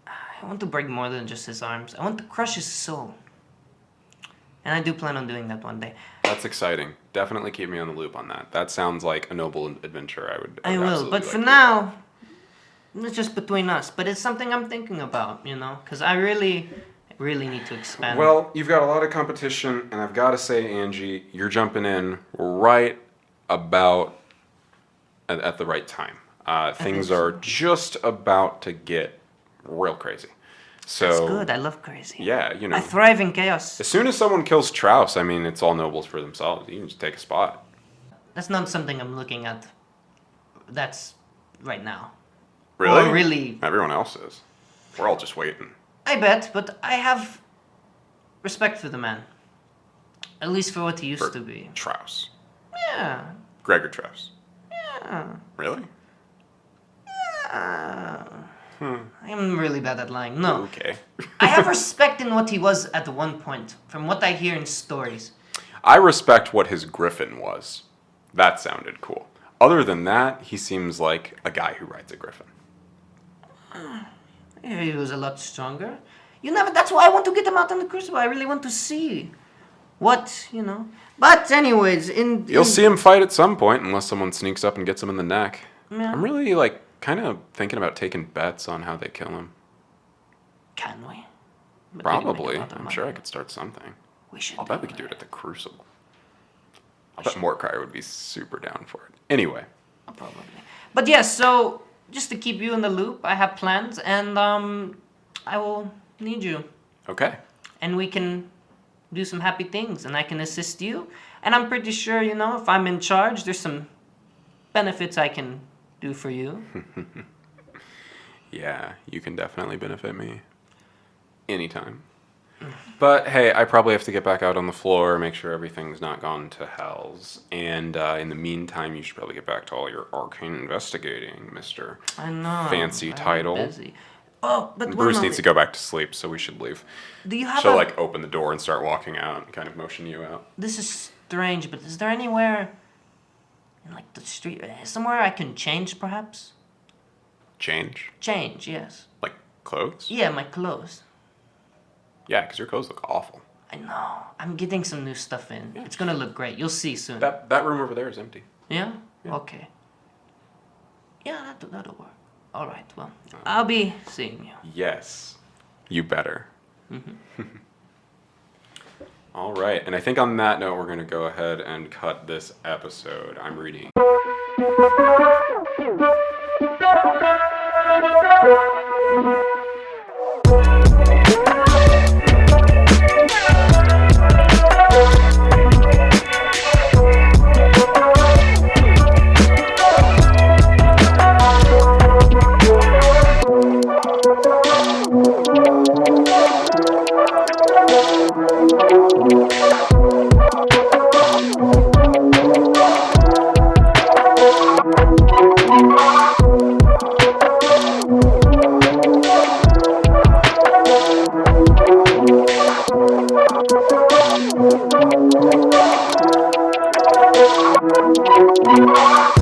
I want to break more than just his arms. I want to crush his soul. And I do plan on doing that one day. That's exciting. Definitely keep me on the loop on that. That sounds like a noble adventure. I will, absolutely but like for to- now, it's just between us. But it's something I'm thinking about, because I really need to expand. Well, you've got a lot of competition, and I've got to say, Angie, you're jumping in right about at the right time. Things are just about to get real crazy. So That's good. I love crazy. yeah, I thrive in chaos. as soon as someone kills Traus, I mean, it's all nobles for themselves. You can just take a spot. That's not something I'm looking at. That's right now. Really? Or really, Everyone else is. We're all just waiting. I bet, but I have respect for the man. At least for what he used For to be. Traus. Yeah. Gregor Traus. Yeah. Really? I'm really bad at lying. No. Okay. I have respect in what he was at one point, from what I hear in stories. I respect what his griffin was. That sounded cool. Other than that, he seems like a guy who rides a griffin. He was a lot stronger. That's why I want to get him out on the crucible. I really want to see what. But anyways, You'll see him fight at some point, unless someone sneaks up and gets him in the neck. Yeah. I'm really, kind of thinking about taking bets on how they kill him. Can we? But we can make Probably. a lot of I'm money. sure I could start something. We should. I'll bet we could do it at the Crucible. I bet Mordecai would be super down for it. Anyway. Probably. But yes, so just to keep you in the loop, I have plans, and I will need you, Okay. and we can do some happy things, and I can assist you. And I'm pretty sure, if I'm in charge, there's some benefits I can do for you. Yeah, you can definitely benefit me. Anytime. But hey, I probably have to get back out on the floor, make sure everything's not gone to hells. And in the meantime, you should probably get back to all your arcane investigating, Mr. I know. Fancy I'm title. busy. Oh, but Bruce needs to go back to sleep, so we should leave. Do you have She'll open the door and start walking out and kind of motion you out. This is strange, but is there anywhere in the street, somewhere I can change, perhaps? Change? Change, yes. Like clothes? Yeah, my clothes. Yeah, because your clothes look awful. I know. I'm getting some new stuff in. It's gonna look great. You'll see soon. That room over there is empty. Yeah? Okay. Yeah, that'll work. All right. Well, I'll be seeing you. Yes, you better. All right, and I think on that note, we're going to go ahead and cut this episode. I'm reading.